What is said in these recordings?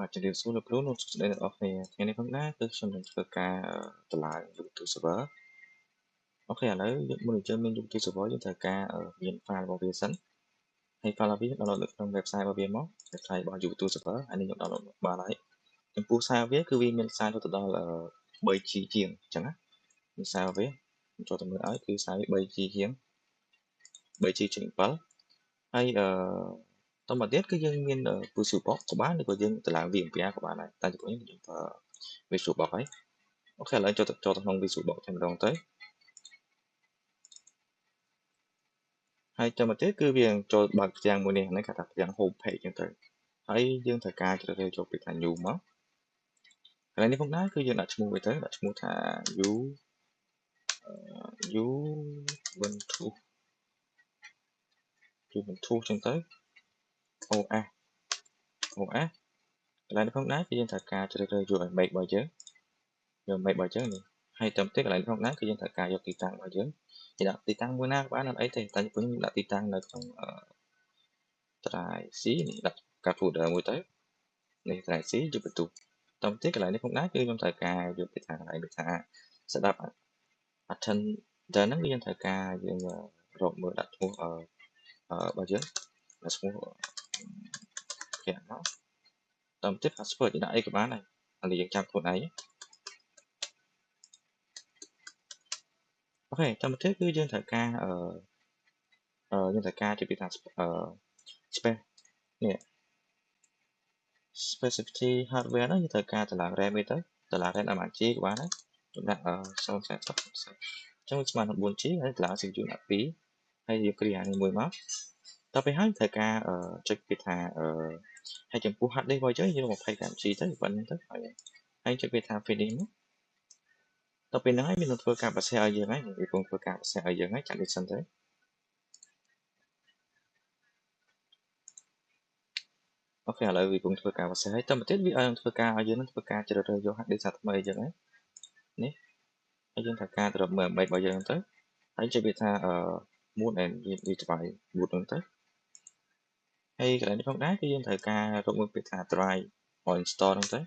បាទជំរាបសួរលោកគ្រូលោកស្ដីអ្នកនរគ្នាថ្ងៃនេះផងដែរគឺខ្ញុំនឹងធ្វើការតម្លើង YouTube server អូខេឥឡូវយើងមុននឹងយើងមាន YouTube server យើងត្រូវការមាន file របស់វាសិនហើយ file របស់វា download នៅក្នុង website របស់វាមក website របស់ YouTube server ហើយនេះខ្ញុំ download បានហើយចំពោះ size វាគឺវាមាន size ទៅដល់3G ជាងអញ្ចឹងណានេះ size របស់វាខ្ញុំចូលទៅមើលឲ្យគឺ size វា 3G ជាង 3G.7 ហើយតមកទៀតគឺយើងមាន Visual Box ក៏បានឬក៏យើងតម្លើង VMware ក៏បានដែរតែចំពោះនេះយើងប្រើ Visual Box ហើយអូខេឥឡូវចូលទៅក្នុង Visual Box តែម្ដងទៅហើយចាំមកទៀតគឺវាចូលបើកផ្ទាំងមួយនេះហ្នឹងគេថាផ្ទាំង Home Page អញ្ចឹងទៅហើយយើងត្រូវការជ្រើសរើសយកពីថា New មកកន្លែងនេះផងដែរគឺយើងដាក់ឈ្មោះវាទៅដាក់ឈ្មោះថា Ubuntu អញ្ចឹងទៅ OS កន្លែងនេះផងដែរគឺយើងត្រូវការជ្រើសរើសយក image របស់យើងយក image របស់យើងនេះហើយតាមទៀតកន្លែងនេះផងដែរគឺយើងត្រូវការយកទីតាំងរបស់យើងគេដាក់ទីតាំងមួយណាក៏បានអត់អីទេតែខ្ញុំដាក់ទីតាំងនៅក្នុងdrive C នេះដាក់កាត់ folder មួយទៅនេះ drive C យកបន្ទុកតាមទៀតកន្លែងនេះផងដែរគឺខ្ញុំត្រូវការយកពីថាកន្លែងដូចថាស្ដាប់ attender ហ្នឹងគឺយើងត្រូវការយើងរកមើលដាក់ឈ្មោះរបស់យើងដាក់ឈ្មោះគេមកតាមទៀត password យើងដាក់អីក៏បានដែរឥឡូវយើងចាំខ្លួនឯងអូខេតាមទៀតគឺយើងត្រូវការយើងត្រូវការជាពីថា space នេះ specificity hardware ហ្នឹងយើងត្រូវការតម្លើង RAM វាទៅតម្លើង RAM ដល់1G ក៏បានដែរខ្ញុំដាក់0.40អញ្ចឹងវាស្មើនឹង 4G ហើយតម្លើង CPU ដាក់2ហើយយើងគ្រាអានេះមួយមកដល់ពេលហើយត្រូវការចុចពីថាហើយចំពោះ hard disk របស់យើងយក 25G ទៅប៉ុណ្្នឹងទៅហើយចុចពីថា finish មកដល់ពេលហ្នឹងហើយវានឹងធ្វើការបន្ថែមឲ្យយើងហើយវាកំពុងធ្វើការបន្ថែមឲ្យយើងហើយចាក់នេះសិនទៅអូខេឥឡូវវាកំពុងធ្វើការបន្ថែមហើយតទៅទៀតវាឲ្យធ្វើការឲ្យយើងនឹងធ្វើការជ្រើសរើសយក hard disk ថ្មីអញ្ចឹងហើយនេះហើយយើងត្រូវការទៅរកមើល image របស់យើងទៅហើយចុចវាថាmoon and device boot ហ្នឹងទៅហើយកន្លែងនេះផងដែរគឺយើងត្រូវការរកមើលពាក្យថា drive or install ហ្នឹងទៅ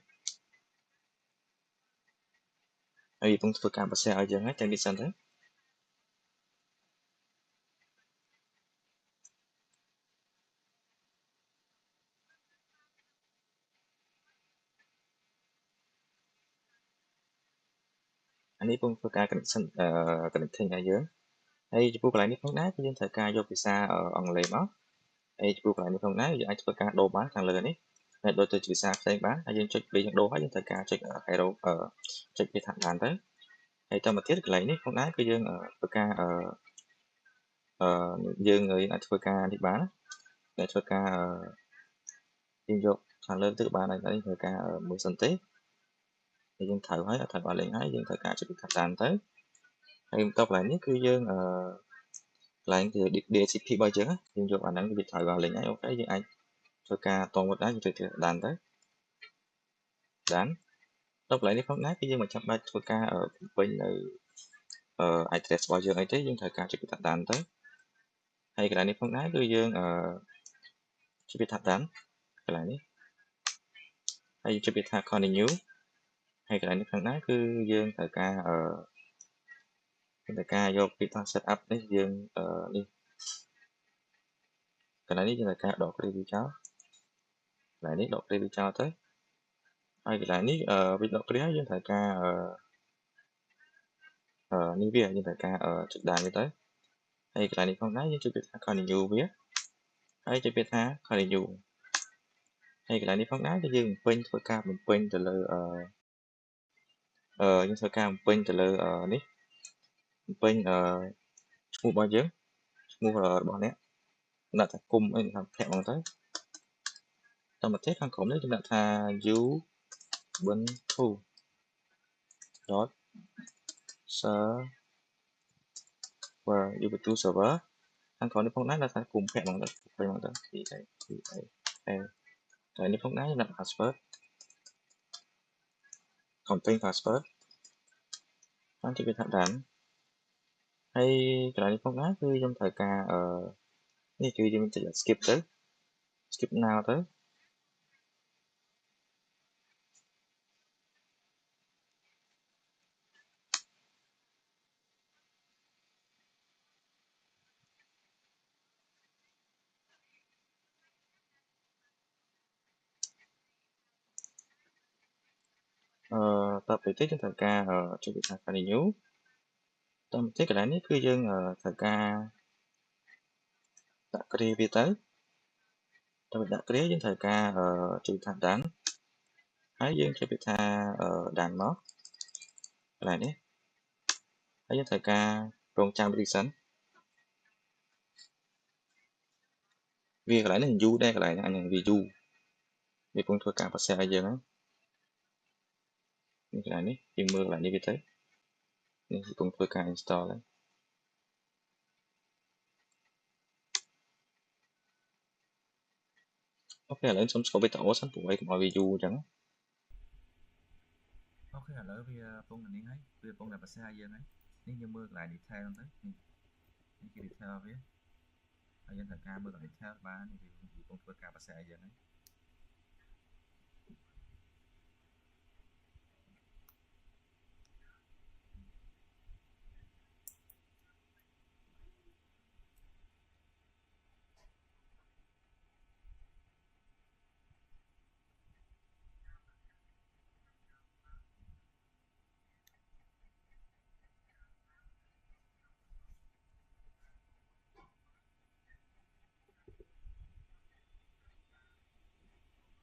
ហើយកំពុងធ្វើការបន្ថែមឲ្យយើងហើយតែនេះសិនទៅអានេះកំពុងធ្វើការ connection connecting ឲ្យយើងហើយចំពោះកន្លែងនេះផងដែរគឺយើងត្រូវការយកភាសាអង់គ្លេសមកហើយចំពោះកន្លែងនេះផងដែរយើងអាចធ្វើការដូរបានខាងលើនេះហើយដូរទៅជាភាសាផ្សេងបានហើយយើងចុចពេលយើងដូរហើយយើងត្រូវការចុច arrow ចុចវាថាបានទៅហើយតទៅទៀតកន្លែងនេះផងដែរគឺយើងធ្វើការយើងអាចធ្វើការនេះបានតែធ្វើការយើងយកខាងលើទៅបានហើយធ្វើការមួយសិនទេហើយយើងត្រូវហើយអត់ត្រូវបានលេងហើយយើងត្រូវការចុចពីខាងតាមទៅហើយបន្ទាប់កន្លែងនេះគឺយើងកន្លែងគឺ DHCP របស់យើងយើងយកអាហ្នឹងវាត្រូវបានលេងហើយអូខេយើងអាចធ្វើការតមកដែរយើងចុចទៅដានទៅដានដល់កន្លែងនេះផងដែរគឺយើងមិនចាំបាច់ធ្វើការបំពេញនៅaddress របស់យើងអីទេយើងត្រូវការចុចពីថាដានទៅហើយកន្លែងនេះផងដែរគឺយើងចុចពីថាដានកន្លែងនេះហើយចុចពីថា continue ហើយកន្លែងនេះផងដែរគឺយើងត្រូវការយកពីថា set up នេះយើងនេះកន្លែងនេះយើងត្រូវការដកគ្រាវាចោលកន្លែងនេះដកគ្រាវាចោលទៅហើយកន្លែងនេះវាដកគ្រាយើងត្រូវការនេះវាយើងត្រូវការចុចដានវាទៅហើយកន្លែងនេះផងដែរយើងចុចពីថា continue វាហើយចុចពីថា continue ហើយកន្លែងនេះផងដែរគឺយើងធ្វើការបំពេញទៅលើយើងធ្វើការបំពេញទៅលើនេះបំពេញឈ្មោះរបស់យើងឈ្មោះរបស់អ្នកដាក់ថាគុំអីថាភ័ក្រហ្មងទៅតមកទៀតខាងក្រោមនេះយើងដាក់ថា ubuntu server ubuntu server ខាងក្រោមនេះផងដែរដាក់ថាគុំភ័ក្រហ្មងទៅហ្មងទៅហើយនេះផងដែរដាក់ password confirm password តាមជាវាថាដានហើយកន្លែងនេះផងដែរគឺខ្ញុំត្រូវការនេះគឺយើងចុច skip ទៅ skip now ទៅ តទៅទៀតយើងត្រូវការចុចវាថា continue តទៅទៀតកន្លែងនេះគឺយើងត្រូវការដាក់គ្រាវាទៅដើម្បីដាក់គ្រាយើងត្រូវការចុចថា done ហើយយើងចុចវាថា done មកកន្លែងនេះហើយយើងត្រូវការរងចាំវាតិចសិនវាកន្លែងនេះយូរដែរកន្លែងនេះអញនឹងវាយូរវាពងធ្វើការប្រសិទ្ធឲ្យយើងហ្នឹងនេះកន្លែងនេះយើងមើលកន្លែងនេះវាទៅនេះពងធ្វើការ install ហើយអូខេឥឡូវខ្ញុំស្គាល់វីដេអូសិនព្រោះឲ្យកុំឲ្យវាយូរអញ្ចឹងអូខេឥឡូវវាពងទៅនេះហើយវាពងតែប្រសិទ្ធឲ្យយើងហើយនេះយើងមើលកន្លែង detail ហ្នឹងទៅនេះគឺ detail វាហើយយើងត្រូវការមើលកន្លែង detail បានវាពងធ្វើការប្រសិទ្ធឲ្យយើងហើយ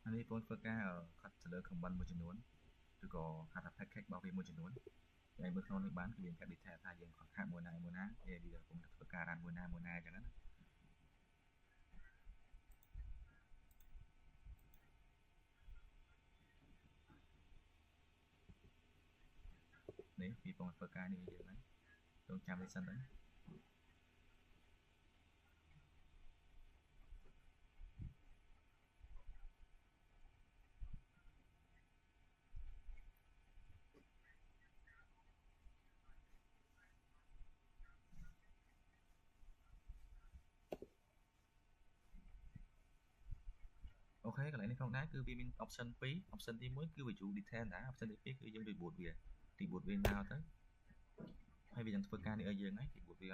អានេះពងធ្វើការខាត់ទៅលើ comment មួយចំនួនឬក៏ខាត់ថា package របស់វាមួយចំនួនហើយមើលក្នុងនេះបានគឺវាកាត់ detail ថាយើងខាត់មួយណាវាពងធ្វើការ run មួយណាអញ្ចឹងណានេះពីពងធ្វើការនេះយើងហើយរងចាំវាសិនទៅអូខេកន្លែងនេះផងដែរគឺវាមាន option 2 option ទី1គឺ view detail ដែរ option ទី2គឺយើង reboot វា reboot វាnow ទៅហើយវានឹងធ្វើការនេះឲ្យយើងហើយ reboot វា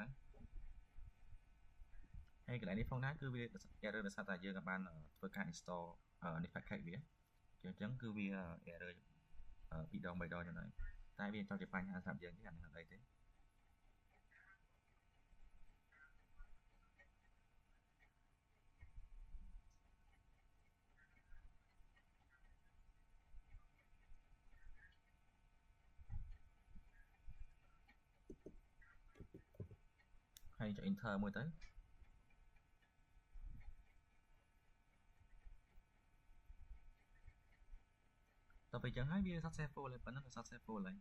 ហើយកន្លែងនេះផងដែរគឺវា error ដោយសារតែយើងអាចបានធ្វើការ install នេះ package វាអញ្ចឹងគឺវា error 2 ដង 3 ដងចឹងហើយតែវាចង់ជាបញ្ហាសម្រាប់យើងទេអានេះអត់អីទេហើយចុច enter មួយទៅតទៅអញ្ចឹងហើយវា successful ហើយប៉ុណ្ណឹង successful ហើយ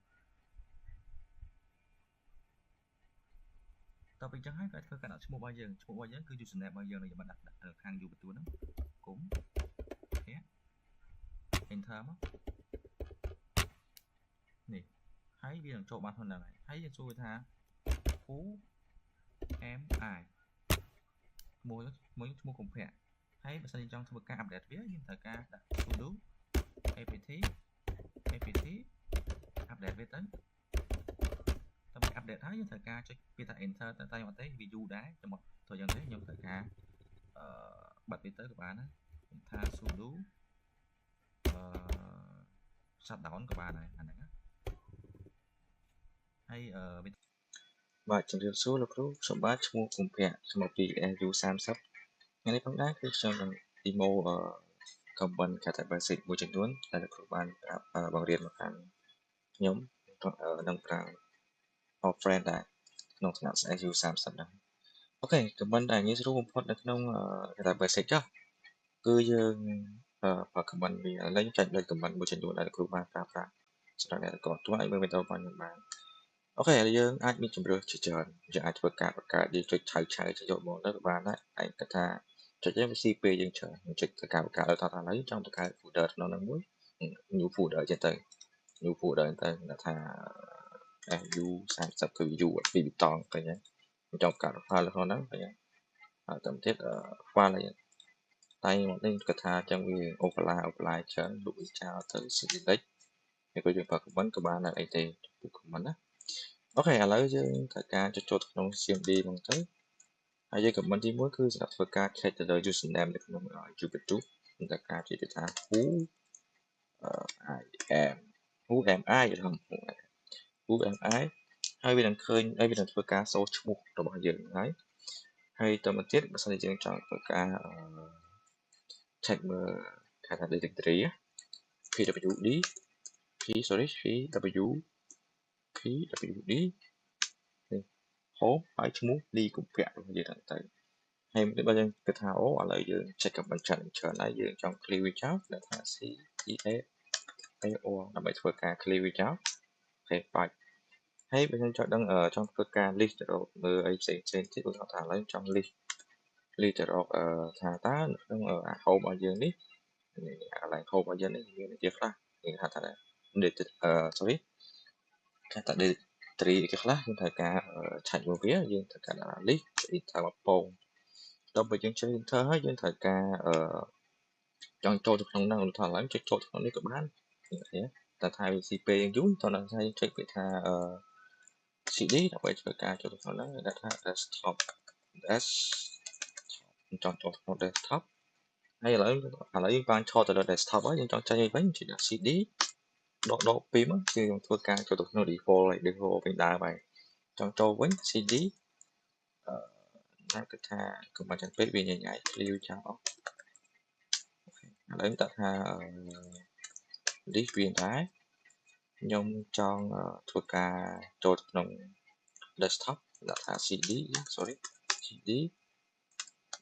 តទៅអញ្ចឹងហើយក៏ធ្វើការដាក់ឈ្មោះរបស់យើងគឺ username របស់យើងនៅយើងដាក់ខាង U បន្ទួលហ្នឹងគុំភ័ក្រ enter មកនេះហើយវានឹងចូលបានក្នុងហ្នឹងហើយយើងសួរថា who am I ឈ្មោះកុំភ័ក្រហើយបើសិនជាចង់ធ្វើការ update វាយើងត្រូវការដាក់ sudo apt update វាទៅដើម្បី update ហើយយើងត្រូវការចុចវាថា enter ទៅតែមកទេវាយូរដែរចាំមកធ្វើយ៉ាងនេះខ្ញុំត្រូវការបិទវាទៅក៏បានដែរខ្ញុំថា sudo shutdown ក៏បានដែរអាហ្នឹងហើយបាទជំរាបសួរលោកគ្រូខ្ញុំបាទឈ្មោះកុម្ភៈខ្ញុំមកពី SU30 ថ្ងៃនេះផងដែរគឺខ្ញុំនឹង demo comment ខាតា basic មួយចំនួនដែលលោកគ្រូបានប្រាប់បង្រៀនមកខាងខ្ញុំនឹងប្រើ offline ដែរក្នុងថ្នាក់ SU30 ហ្នឹងអូខេ comment ដែលងាយស្រួលបំផុតនៅក្នុងខាតា basic ចុះគឺយើងប្រើ comment វាឥឡូវខ្ញុំចែកលេខ comment មួយចំនួនដែលលោកគ្រូបានប្រើប្រាស់សម្រាប់អ្នកគាត់ទោះឲ្យមើលវីដេអូរបស់ខ្ញុំបានអូខេយើងអាចមានជំរឿសជាច្រើនយើងអាចធ្វើការបង្កើតយើងចុចឆៅទៅយកមកទៅបានដែរឯងគាត់ថាចុចយើងវាស៊ីពេលយើងច្រើនចុចទៅការបង្កើតឲ្យថាឥឡូវចង់បង្កើត folder ក្នុងហ្នឹងមួយ new folder ចឹងទៅ new folder ទៅថា SU30 គឺ U ពីបតង់ឃើញហើយចង់បង្កើត file ក្នុងហ្នឹងឃើញហើយតាមទៀត file អីតែមកនេះគាត់ថាចឹងវា overlay ច្រើនលុបវាចោលទៅ select ហើយក៏យើងប្រើ comment ក៏បានដែរអីទេ comment ណាអូខេឥឡូវយើងត្រូវការចុចចូលក្នុង CMD ហ្នឹងទៅហើយយើង comment ទី1គឺសម្រាប់ធ្វើការ check ទៅលើ username នៅក្នុង YouTube យើងត្រូវការជិះទៅថា who I am UMI ហ្នឹង UMI ហើយវានឹងឃើញហើយវានឹងធ្វើការសូរឈ្មោះរបស់យើងហើយតទៅទៀតបើសិនជាយើងចង់ធ្វើការcheck មើលថា directory pwd pwd នេះ home ហើយឈ្មោះលីកុម្ពៈរបស់យើងហ្នឹងទៅហើយបើយើងគិតថាអូឥឡូវយើង check កំបញ្ច្រើនហើយយើងចង់ clear វាចោលដាក់ថា clear ដើម្បីធ្វើការ clear វាចោលអូខេបាច់ហើយបើយើងចង់ដឹងចង់ធ្វើការ list ទៅរកមើលអីផ្សេងទៀតឧទាហរណ៍ថាឥឡូវចង់ list ទៅរកថាតើនៅក្នុងhome របស់យើងនេះកន្លែង home របស់យើងនេះមានអីខ្លះយើងហៅថា sorry គេថា directory អីខ្លះយើងត្រូវការឆែកមើលវាយើងត្រូវការ list ថាមកពងដល់ពេលយើងចុច enter ហើយយើងត្រូវការចង់ចូលទៅក្នុងហ្នឹងឧទាហរណ៍ឡើងចុចចូលក្នុងនេះក៏បានតែថា CP យើងយូរតោះនឹងឲ្យចុចវាថា CD ដើម្បីធ្វើការចូលទៅក្នុងហ្នឹងដាក់ថា desktop ចង់ចូលក្នុង desktop ហើយឥឡូវយើងបានឆទៅដល់ desktop ហើយយើងចង់ចេញវិញចុច CD ដកពីមកគឺយើងធ្វើការចូលទៅក្នុង default វិញដើមហើយចង់ចូលវិញ CD តែគឺថាកុំបាច់ចាំពេកវាញញ៉ៃ clear ចោលអស់ឥឡូវដាក់ថា list វាដែរខ្ញុំចង់ធ្វើការចូលទៅក្នុង desktop ដាក់ថា cd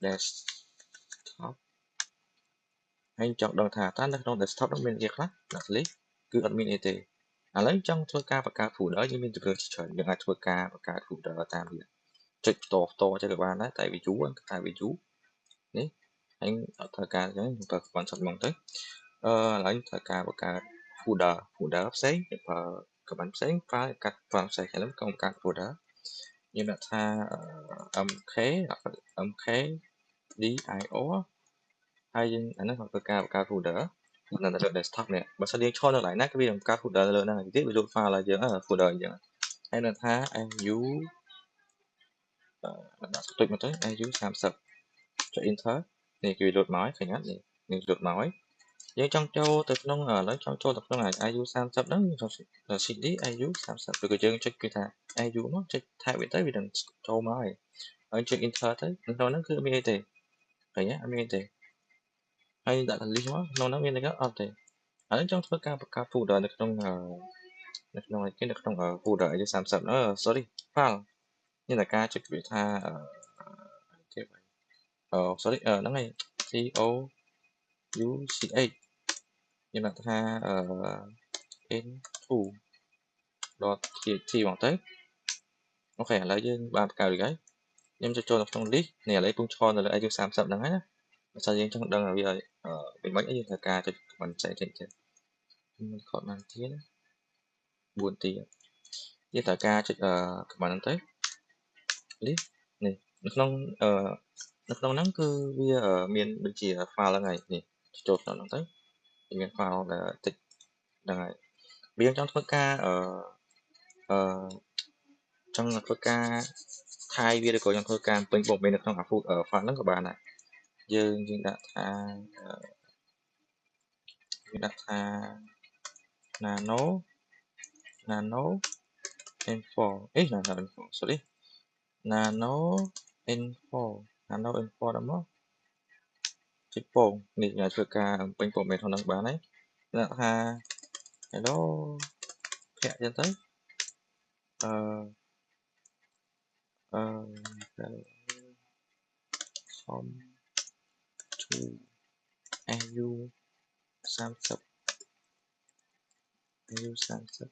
desktop ហើយចង់ដឹងថាតើនៅក្នុង desktop នោះមានអីខ្លះដាក់ list គឺអត់មានអីទេឥឡូវចង់ធ្វើការបង្កើត folder យើងមានជំរឿនច្រើនយើងអាចធ្វើការបង្កើត folder តាមវាចុចផ្ទាល់ចឹងក៏បានដែរតែវាយូរនេះហើយអត់ធ្វើការអញ្ចឹងទៅ console មកទៅឥឡូវធ្វើការបង្កើត folder ផ្សេងប្រើ command ផ្សេងប្រើកាត់ file ផ្សេងឥឡូវកុំកាត់ folder យើងដាក់ថា mk dir ហើយយើងអានេះធ្វើការបង្កើត folder នៅលើ desktop នេះបើសិនយើងឈរនៅកន្លែងណាគឺវានឹងបង្កើត folder លើហ្នឹងហើយទៀតវា load file ឲ្យយើង folder អញ្ចឹងហើយនៅថា su ដាក់ទុចមកទៅ su 30ចុច enter នេះគឺ load មកហើយឃើញអត់នេះ load មកហើយយើងចង់ចូលទៅក្នុងឥឡូវចង់ចូលទៅក្នុង IU 30ហ្នឹងយើងចុច CD IU 30ឬក៏យើងចុចគឺថា IU មកចុច tab វាទៅវានឹងចូលមកហើយចុច enter ទៅក្នុងហ្នឹងគឺមានអីទេឃើញអត់មានអីទេហើយដាក់ list មកក្នុងហ្នឹងមានអីអត់ទេឥឡូវចង់ធ្វើការបង្កើត folder នៅក្នុងfolder IU 30ហ្នឹង sorry file មានតែការចុចវាថា sorry ហ្នឹងហើយ COUCH យើងដាក់ថាinto.txt មកទៅអូខេឥឡូវយើងបានបង្កើតរួចហើយខ្ញុំចូលនៅក្នុង list នេះឥឡូវពងឈរនៅលើ IU 30ហ្នឹងហើយណាបើសិនយើងចង់ដឹងវាវិញមិនយើងត្រូវការចុច command ផ្សេងទៀតមិនខកបានទៀត4ទៀតយើងត្រូវការចុចcommand ហ្នឹងទៅ list នេះនៅក្នុងហ្នឹងគឺវាមានដូចជា file ហ្នឹងហើយនេះចូលក្នុងហ្នឹងទៅមាន file ដែលតិចហ្នឹងហើយបើយើងចង់ធ្វើការចង់ធ្វើការថាយវាឬក៏ចង់ធ្វើការពេញបំពេញនៅក្នុង file ហ្នឹងក៏បានដែរយើងដាក់ថាnano info sorry nano info ដល់មកចុចពងនេះអាចធ្វើការពេញព័ត៌មានក្នុងហ្នឹងបានហើយដាក់ថា hello ភ័ក្រចឹងទៅcom to IU 30 IU 30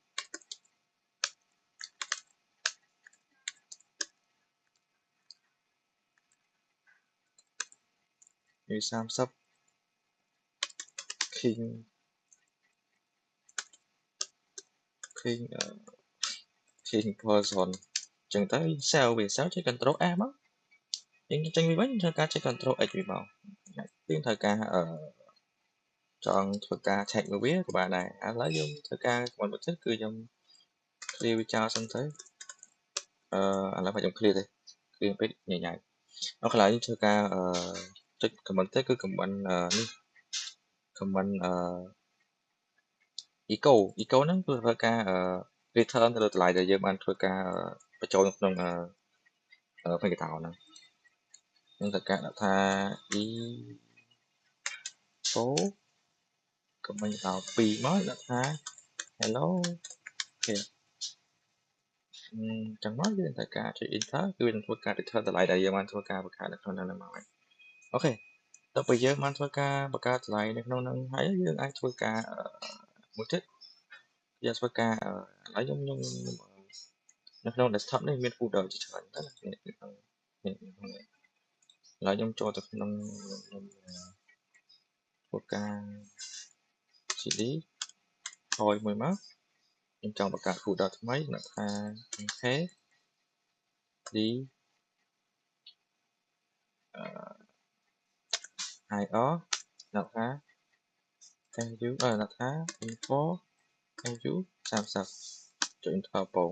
IU 30 king person ចឹងទៅ cell វា cell ចុច control F មកយើងចេញវាវិញធ្វើការចុច control X វាមកយើងត្រូវការចង់ធ្វើការ check មើលវាក៏បានដែរឥឡូវយើងធ្វើការមួយទៀតគឺខ្ញុំ clear វាចោលសិនទៅឥឡូវខ្ញុំ clear ទេ clear ពេកញញ៉ៃដល់កន្លែងនេះធ្វើការចុច comment ទៅគឺ comment នេះ comment eco ហ្នឹងគឺធ្វើការreturn ទៅលើតម្លៃដែលយើងបានធ្វើការបញ្ចូលក្នុងPython ហ្នឹងនឹងត្រូវការដាក់ថា eco ក៏មិនដល់2មកដាក់ថា hello អូខេចឹងមកយើងត្រូវការចុច enter គឺវានឹងធ្វើការ return តម្លៃដែលយើងបានធ្វើការបង្កើតនៅក្នុងហ្នឹងមកអូខេដល់ពេលយើងបានធ្វើការបង្កើតតម្លៃនៅក្នុងហ្នឹងហើយយើងអាចធ្វើការមួយទៀតយើងធ្វើការឥឡូវខ្ញុំនៅក្នុង desktop នេះមាន folder ជាច្រើនតើក្នុងឥឡូវខ្ញុំចូលទៅក្នុងខ្ញុំធ្វើការ cd ថយមួយមកខ្ញុំចង់បង្កើត folder ថ្មីដាក់ថា k d ir ដាក់ថា au ដាក់ថា info au 30ចុច enter ពង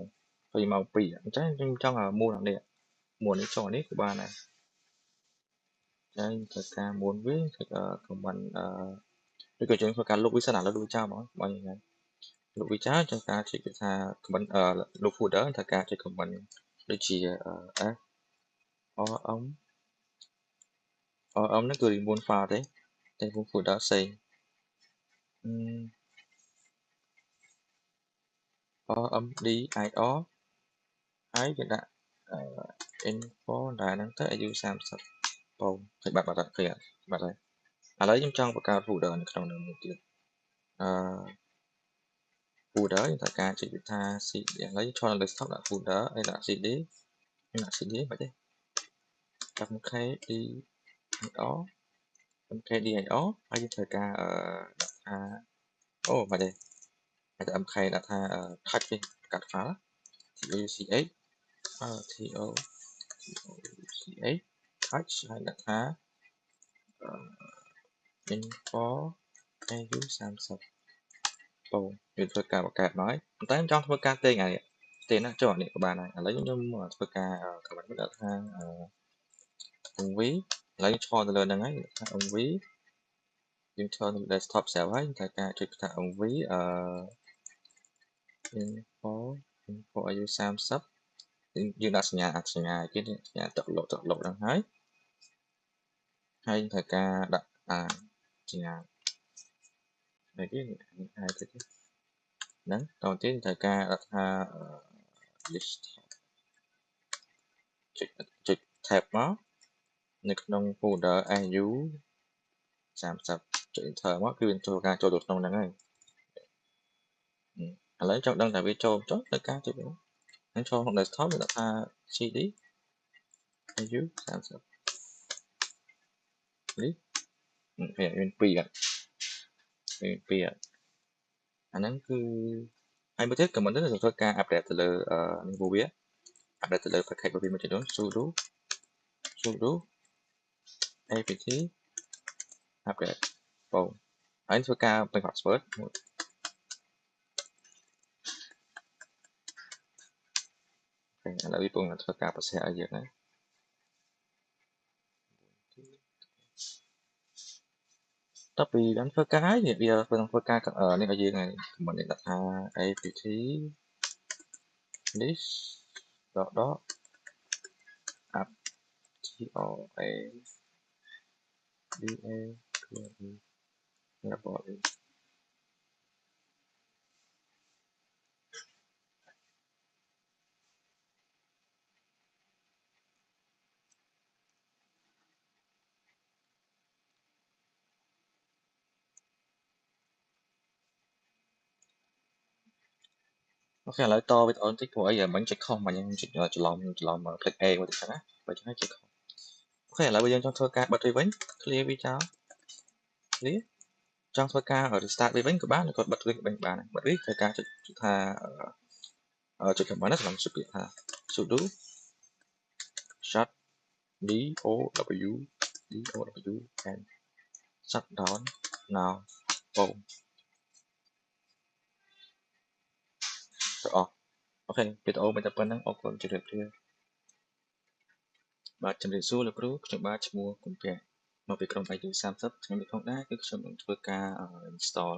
ពីមក2អញ្ចឹងខ្ញុំចង់មូលនេះចុះនេះគឺបានហើយហើយធ្វើការមុនវាគឺ comment ឬក៏យើងធ្វើការលុបវាសិនឥឡូវលុបចោលហ្មងបងញ៉ាំលុបវាចោលចង់ការជិះគឺថា comment លុប folder ធ្វើការជិះ comment ដូចជា s rm ហ្នឹងគឺ remove file ទេតែ remove folder ផ្សេងrmdir ហើយគេដាក់info ដែរហ្នឹងទៅ au 30ពងហើយបាត់ឃើញបាត់ហើយឥឡូវខ្ញុំចង់បង្កើត folder នៅក្នុងនឹងមួយទៀតfolder យើងត្រូវការចុចវាថា cd ឥឡូវឈរនៅលើ desktop ដាក់ folder ហើយដាក់ cd ខ្ញុំដាក់ cd បាច់ទេដាក់ mkdir mkdir ហើយយើងត្រូវការដាក់ថាអូបាច់ទេហើយដាក់ mk ដាក់ថា touch វិញកាត់ file tuch tuch touch ហើយដាក់ថា info au 30ពងវាធ្វើការបង្កើតមកហើយប៉ុន្តែខ្ញុំចង់ធ្វើការផ្សេងហើយទេណាចុះនេះក៏បានហើយឥឡូវខ្ញុំធ្វើការ comment ដាក់ថាv ឥឡូវឈរទៅលើហ្នឹងហើយថា v យើងឈរនៅ desktop ស្រាប់ហើយត្រូវការចុចថា v info au 30យើងដាក់សញ្ញាគេសញ្ញាទឹកលុបហ្នឹងហើយត្រូវការដាក់សញ្ញានេះគេហើយទៅហ្នឹងតទៅទៀតត្រូវការដាក់ថា list ចុច tab មកនៅក្នុង folder au 30ចុច enter មកគឺវាធ្វើការចូលទៅក្នុងហ្នឹងហើយឥឡូវចង់ដឹងថាវាចូលចុះត្រូវការចុចហ្នឹងចូលក្នុង desktop វាដាក់ថា cd au 30នេះមាន2អាហ្នឹងគឺហើយមួយទៀត comment នេះធ្វើការ update ទៅលើនេះពួកវា update ទៅលើ package របស់វាមួយចំនួន sudo apt update បងហើយធ្វើការបញ្ហា password ឥឡូវវាពងធ្វើការប្រសិទ្ធឲ្យយើងណាតពីបានធ្វើការហើយវាធ្វើការនេះឲ្យយើងហើយ comment នេះដាក់ថា apt list dot app to a da library អូខេឥឡូវតវីដេអូបន្តិចព្រោះអីមិញចុចខុសមិញខ្ញុំចុចច្រឡំ click A មកទៅចឹងណាបើចឹងហើយចុចខុសអូខេឥឡូវយើងចង់ធ្វើការបិទវាវិញ clear វាចោល clear ចង់ធ្វើការ restart វាវិញក៏បានក៏បិទវាវិញបានបិទវាត្រូវការចុចថាចុច command ណាសម្រាប់ចុចពាក្យថា sudo shut dow and shut down now បងទៅអស់អូខេវីដេអូមានតែប៉ុណ្្នឹងអរគុណជម្រាបលាបាទជំរាបសួរលោកគ្រូខ្ញុំបាទឈ្មោះកុម្ពៈមកពីក្រុម IU 30ខ្ញុំនេះផងដែរគឺខ្ញុំនឹងធ្វើការ install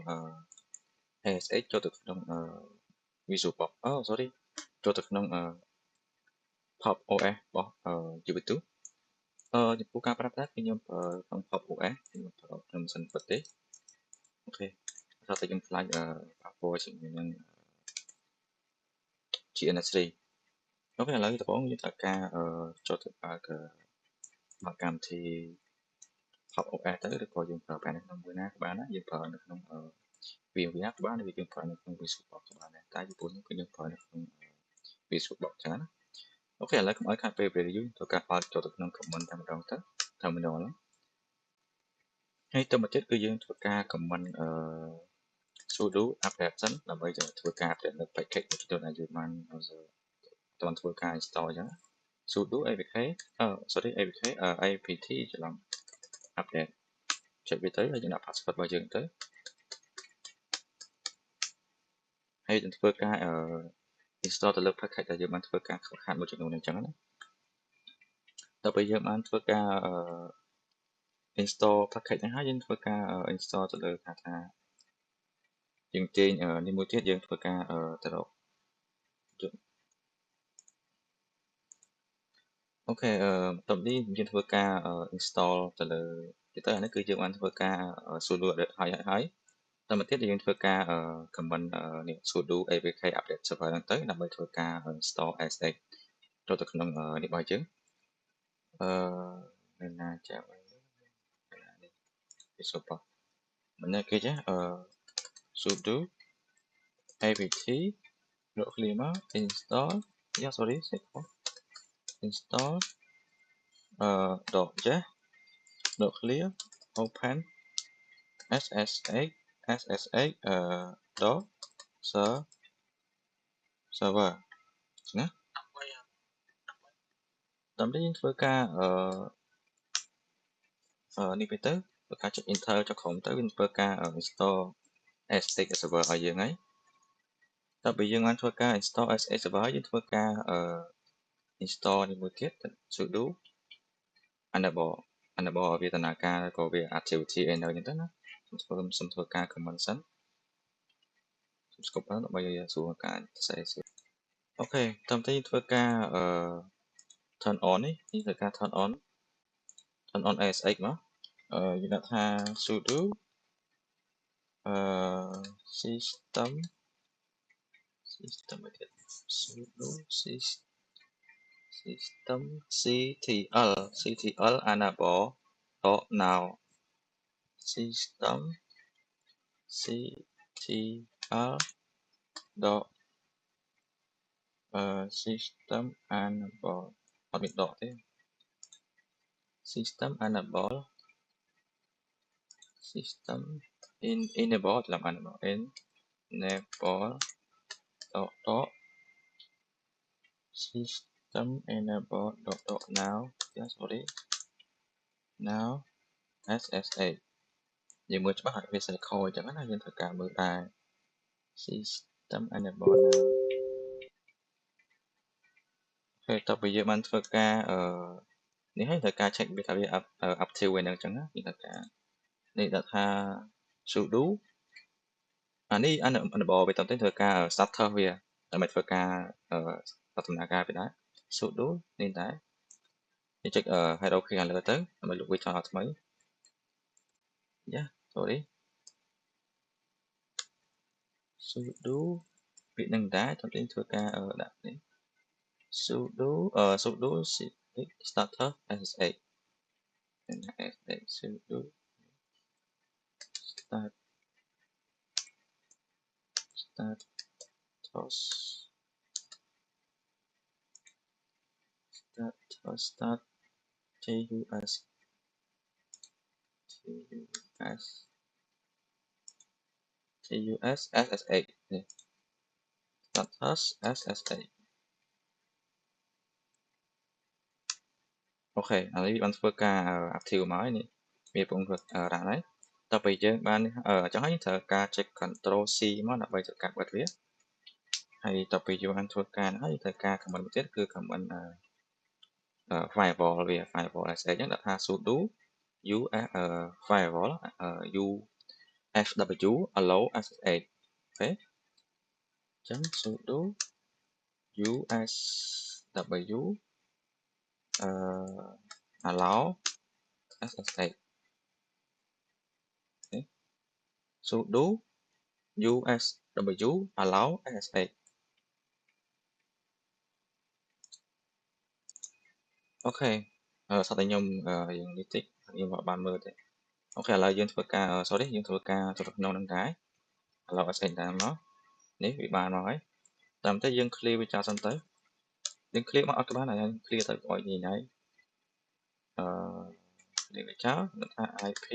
ASX ចូលទៅក្នុងVisual Box sorry ចូលទៅក្នុងPop OS របស់ YouTube ចំពោះការប្រើប្រាស់គឺខ្ញុំប្រើក្នុង Pop OS ខ្ញុំប្រើខ្ញុំមិនសិនពិតទេអូខេថាតែខ្ញុំខ្លាចប៉ះពាល់ជាមួយនឹង GNS3 អូខេឥឡូវដំបូងយើងត្រូវការចូលទៅបើកកម្មវិធី Pop OS ទៅឬក៏យើងប្រើប្រាស់នៅក្នុងមួយណាក៏បានដែរយើងប្រើនៅក្នុង VMware ក៏បានឬយើងប្រើនៅក្នុង Visual Box ក៏បានដែរតែពីព្រោះគឺយើងប្រើនៅក្នុង Visual Box ចឹងណាអូខេឥឡូវកុំឲ្យខាតពេល review ទៅការបើកចូលទៅក្នុង comment តែម្ដងទៅ terminal ហ្នឹងហើយទៅមកទៀតគឺយើងធ្វើការ comment sudo update សិនដើម្បីធ្វើការ update នៅ package មួយចំនួនដែលយើងបានតធ្វើការ install អញ្ចឹង sudo apk sorry apk apt ច្រឡំ update ចុចវាទៅហើយយើងដាក់ password របស់យើងទៅហើយយើងធ្វើការinstall ទៅលើ package ដែលយើងបានធ្វើការខុសខាតមួយចំនួនអញ្ចឹងណាដល់ពេលយើងបានធ្វើការinstall package ហ្នឹងហើយយើងធ្វើការ install ទៅលើថាយើងទាញនេះមួយទៀតយើងធ្វើការទៅរកអូខេបន្ទាប់នេះយើងធ្វើការ install ទៅលើទៀតទៅអានេះគឺយើងបានធ្វើការ sudo update ហើយតែមកទៀតយើងធ្វើការ comment នេះ sudo apk update server ហ្នឹងទៅដើម្បីធ្វើការ install ASX ចូលទៅក្នុងនេះរបស់យើងនៅណាចាំនេះវាសុបមិនគេចាsudo apt រក clear មក install sorry install dot clear open ssh dot server ណាតាមនេះយើងធ្វើការនេះទៅធ្វើការចុច enter ចុចក្រុមទៅវាធ្វើការ install SSH server ឲ្យយើងហើយតើបើយើងបានធ្វើការ install SSH server យើងធ្វើការ install នេះមួយទៀត sudo enable វាដំណើរការក៏វា activity អីនៅអញ្ចឹងទៅណាខ្ញុំធ្វើការ comment សិនខ្ញុំស្គប់ទៅដើម្បីសួរការសរសេរអូខេតាមទីធ្វើការ turn on នេះធ្វើការ turn on ASX មកយើងដាក់ថា sudo system sudo system ctl enable now system ctl system enable អត់មានដកទេ system enable system enable ច្រឡំ enable dot system enable dot now sorry now SSH យើងមើលច្បាស់វាសេខអញ្ចឹងណាយើងត្រូវការមើលដែរ system enable now ហើយតើបើយើងបានធ្វើការនេះហើយត្រូវការ check វាថាវា active ឯហ្នឹងអញ្ចឹងណាយើងត្រូវការនេះដាក់ថា sudo អានេះ enable វាតទៅធ្វើការ starter វាដើម្បីធ្វើការដំណើរការវាដែរ sudo នេះដែរយើងចុច hero key លើទៅដើម្បីលុបវាចោលឲ្យថ្មីយ៉ា sorry sudo ពាក្យនឹងដែរតើយើងធ្វើការដាក់នេះ sudo starter SSH sudo start TUS SSH នេះ status SSH អូខេឥឡូវវាបានធ្វើការ active មកហើយនេះវាកំពុងធ្វើរ៉ាហើយតើពេលយើងបានអញ្ចឹងហើយត្រូវការចុច Ctrl C មកដើម្បីធ្វើការបិទវាហើយតើពេលយើងបានធ្វើការហើយត្រូវការ command មួយទៀតគឺ command firewall វា firewall SSH អញ្ចឹងដាក់ថា sudo firewall ufw allow SSH khế chấm sudo usw allow sh sudo usw allow sh ok sau đây nhung dùng đi tích nhưng mà 30 thế ok là dươngធ្វើការ sorry យើងធ្វើការទៅក្នុងនឹងដែរឥឡូវអត់ស្អីតាមមកនេះវាបានមកហើយតាមតែយើង clear វាចោលសិនទៅយើង clear មកអត់ក៏បានហើយ clear ទៅឲ្យនេះហើយនេះវាចោលថា IP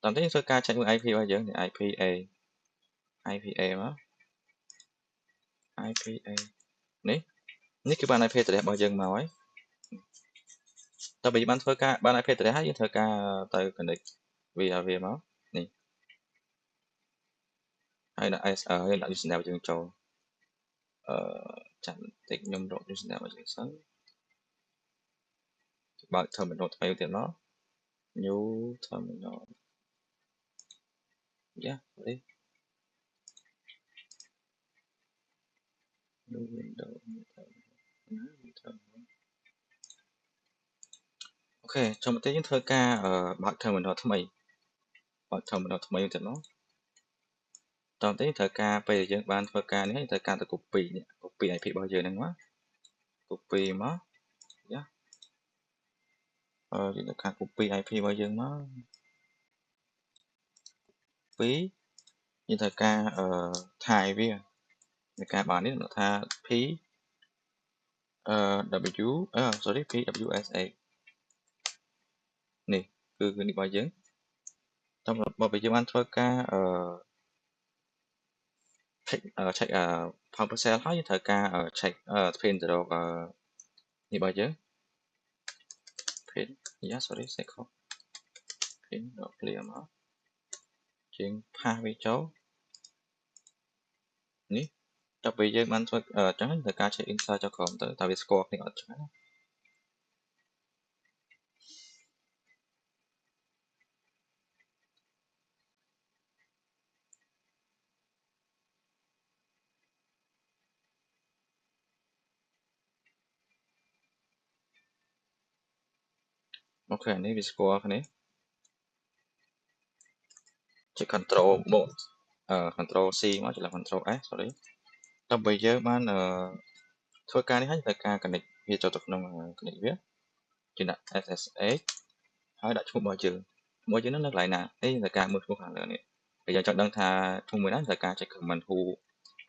តាមតែយើងធ្វើការ check មើល IP របស់យើង IPA មក IPA នេះគឺបាន IP address របស់យើងមកហើយតើបើយើងបានធ្វើការបាន IP address ហើយយើងធ្វើការទៅ connect វាមកនេះហើយដាក់ SR ហើយដាក់ user យើងចូលចាំបន្តិចខ្ញុំរក user របស់យើងសិនបើក terminal ថ្មីទៀតមក new terminal យ៉ានេះ new window អូខេចាំបន្តិចយើងធ្វើការបើក terminal ថ្មីបើក terminal ថ្មីទៀតមកតោះទេត្រូវការពេលយើងបានធ្វើការនេះត្រូវការទៅ copy នេះ copy IP របស់យើងហ្នឹងមក copy មកយ៉ាយើងត្រូវការ copy IP របស់យើងមកពីយើងត្រូវការថាយវាในការបាននេះថា p w sorry pwsa នេះគឺនេះរបស់យើងតោះបើយើងបានធ្វើការcheck PowerShell ហើយយើងត្រូវការ check print ទៅរកនេះរបស់យើង print sorry សេខុស print រក clear មកជាង pass វាចូលនេះតើពេលយើងបានធ្វើអញ្ចឹងត្រូវការ check insert ចុះក្រោមទៅតើវាស្គាល់គ្នាអត់ចឹងណាអូខេនេះវាស្គាល់គ្នាជា control mode control C មកច្រឡំ control S sorry តើបើយើងបានធ្វើការនេះហើយត្រូវការ connect វាចូលទៅក្នុង connect វាជាដាក់ SSH ហើយដាក់ឈ្មោះរបស់យើងនៅកន្លែងណានេះត្រូវការមើលឈ្មោះខាងលើនេះបើយើងចង់ដឹងថាឈ្មោះមួយណាត្រូវការ check command who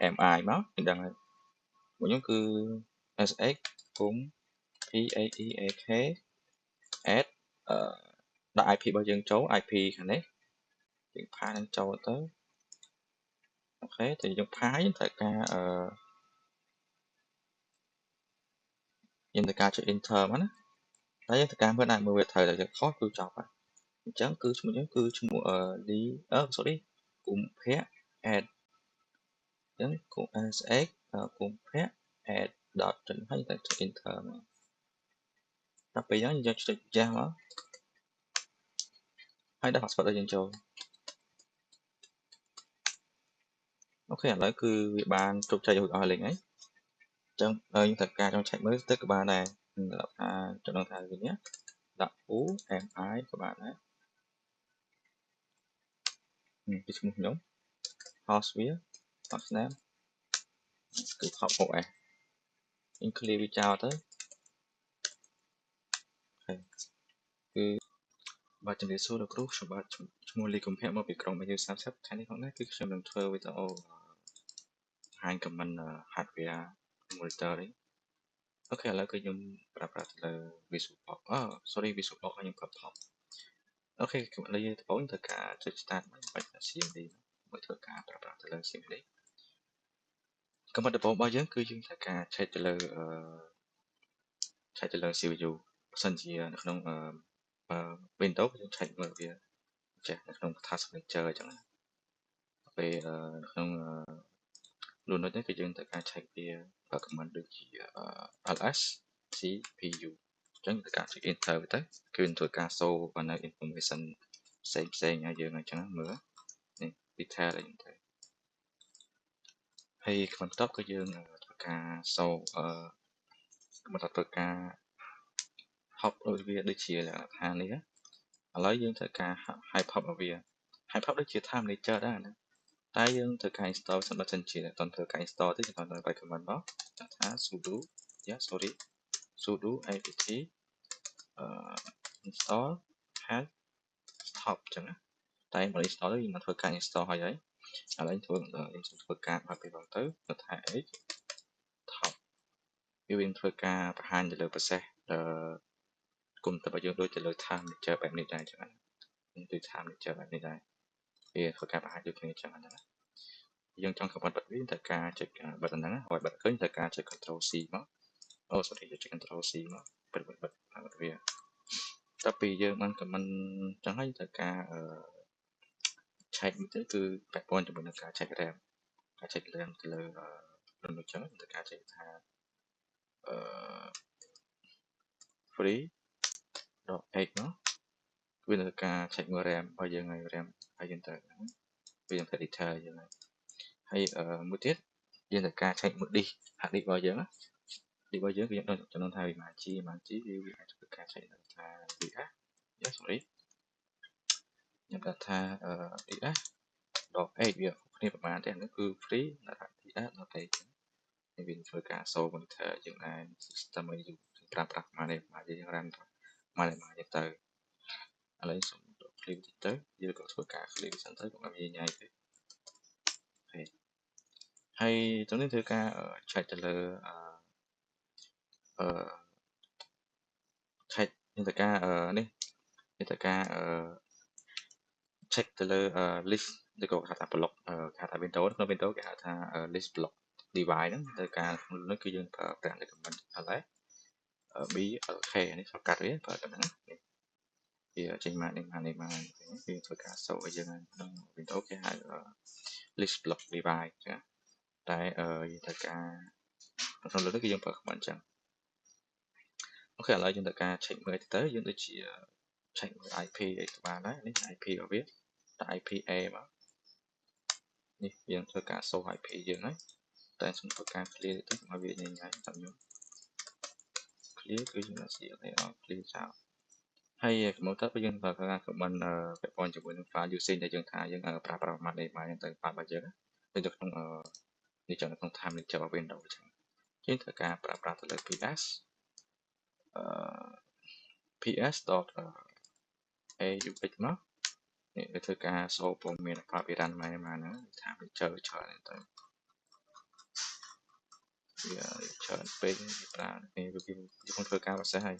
am I មកយើងដឹងហើយរបស់ខ្ញុំគឺ SH គុំ PAEAK add ដាក់ IP របស់យើងចូល IP ខាងនេះយើងផានឹងចូលទៅអូខេតែយើងផាយើងត្រូវការយើងត្រូវការចុច enter មកណាហើយយើងត្រូវការមើលមើលវាត្រូវតែយើងខុសគឺចប់ហើយអញ្ចឹងគឺឈ្មោះយើងគឺឈ្មោះsorry គុំភៈ add អញ្ចឹងគុំ SH គុំភៈ add dot ចុចហើយតែចុច enter មកដល់ពេលហ្នឹងយើងចុចចាស់មកហើយដាក់ password របស់យើងចូលអូខេឥឡូវគឺវាបានជោគជ័យរួចអស់លេងហើយអញ្ចឹងយើងត្រូវការចង់ check មើលទៅក៏បានដែរដាក់ថាចំណងថាវិញណាដាក់ who am I ក៏បានដែរពីឈ្មោះខ្ញុំ host វា host name គឺ top OS យើង clear វាចោលទៅគឺបាទជំរាបសួរលោកគ្រូខ្ញុំបាទឈ្មោះលីកំភៈមកពីក្រុងអាយុ30ខែនេះផងដែរគឺខ្ញុំនឹងធ្វើវីដេអូបង្ហាញ comment hardware monitor នេះអូខេឥឡូវគឺខ្ញុំប្រើប្រាស់ទៅលើ Visual Box sorry Visual Box ហើយខ្ញុំប្រើ Pop អូខេឥឡូវយើងដំបូងត្រូវការចុច start បាច់ CMD មកធ្វើការប្រើប្រាស់ទៅលើ CMD កំណត់ដំបូងរបស់យើងគឺយើងត្រូវការឆែកទៅលើCPU បើសិនជានៅក្នុងWindows យើងឆែកមើលវាចេះនៅក្នុង Task Manager អញ្ចឹងណាពេលនៅក្នុង Linux នេះគឺយើងត្រូវការឆែកវាប្រើ command ដូចជា ls cpu អញ្ចឹងត្រូវការចុច enter ទៅគឺនឹងធ្វើការសូរនៅ information ផ្សេងឲ្យយើងអញ្ចឹងមើលនេះ detail អីទៅ ហើយក្នុងបន្ទាប់គឺយើងធ្វើការសូបន្ទាប់ធ្វើការ hop ដូចវាដូចជាលក្ខណៈថានេះឥឡូវយើងធ្វើការ hide pop របស់វា hide pop ដូចជា time manager ដែរណាតែយើងធ្វើការ install សិនបើសិនជាអត់ទាន់ធ្វើការ install ទេយើងត្រូវ recommend មកថា sudo sudo apt install hash stop ចឹងណាតែបើ install ទៅយើងមកធ្វើការ install ហើយឥឡូវធ្វើការបើពីបងទៅថា h top វានឹងធ្វើការបង្ហាញទៅលើ process គុំទៅបើយើងដូចទៅលើ time manager បែបនេះដែរចឹងណាគឺ time manager បែបនេះដែរវាធ្វើការបង្ហាញដូចគ្នាចឹងណាយើងចង់ command បិទវាត្រូវការចុចបិទហ្នឹងហើយបិទឃើញត្រូវការចុច control C មកអូ sorry ចុច control C មកបិទវាតែពីយើងបាន command ចឹងហើយត្រូវការឆែកមួយទៀតគឺពាក់ព័ន្ធជាមួយនឹងការឆែក RAM ការឆែក RAM ទៅលើនោះចឹងត្រូវការចុចថាfree.x មកវានឹងការឆែកមើល RAM របស់យើងហើយ RAM ហើយយើងត្រូវហ្នឹងវានឹង editor យើងហើយមួយទៀតយើងត្រូវការឆែកមើល disk hard disk របស់យើងណា disk របស់យើងគឺយើងចំនួនថាវា G វាអាចធ្វើការឆែកថា VS sorry ខ្ញុំគាត់ថា VS ដក 8 វាគ្នាប្រហែលទេអានេះគឺ free ដល់ថា VS ដល់8ចឹងហើយវាធ្វើការ show monitor យើងដែរ system ឲ្យយើងប្រើប្រាស់មកនេះមកយើង run មកនេះទៅឥឡូវសូមដក clip តិចទៅយើងក៏ធ្វើការ clip សិនទៅកុំឲ្យវាញ៉ៃពេកហើយតនេះធ្វើការឆែកទៅលើឆែកនេះទៅការនេះទៅការcheck ទៅលើ list ឬក៏គេហៅថា block គេហៅថា Windows ក្នុង Windows គេហៅថា list block device ហ្នឹងទៅការក្នុងនោះគឺយើងប្រើប្រាស់ recommend ls blk នេះសកាត់វាប្រើតែហ្នឹងវាចេញមកនេះវាធ្វើការសូឲ្យយើងក្នុង Windows គេហៅ list block device ចឹងតែយើងត្រូវការក្នុងនោះគឺយើងប្រើ command ចឹងអូខេឥឡូវយើងត្រូវការ check មើលទៅយើងដូចជា check មើល IP អីក៏បានដែរនេះ IP របស់វាតែ IPA មកនេះយើងធ្វើការសូ IP យើងហើយតែសូមធ្វើការ clear ទៅមកវាញ៉ៃតាមខ្ញុំ clear គឺយើងដាក់ clear ចោលហើយក្នុងទៅយើងប្រើការ command ពាក់ព័ន្ធជាមួយនឹង file usage ដែលយើងថាយើងប្រើប្រាស់មកនេះមកទៅ file របស់យើងទៅក្នុងនេះចឹងក្នុង time manager របស់ Windows ចឹងយើងធ្វើការប្រើប្រាស់ទៅលើ ps ps.aux មកនេះវាធ្វើការសូព័ត៌មានផលវិរានមកហ្នឹងថាវាច្រើនទៅវាច្រើនពេកប្រើនេះវាខ្ញុំធ្វើការប្រសិទ្ធហើយ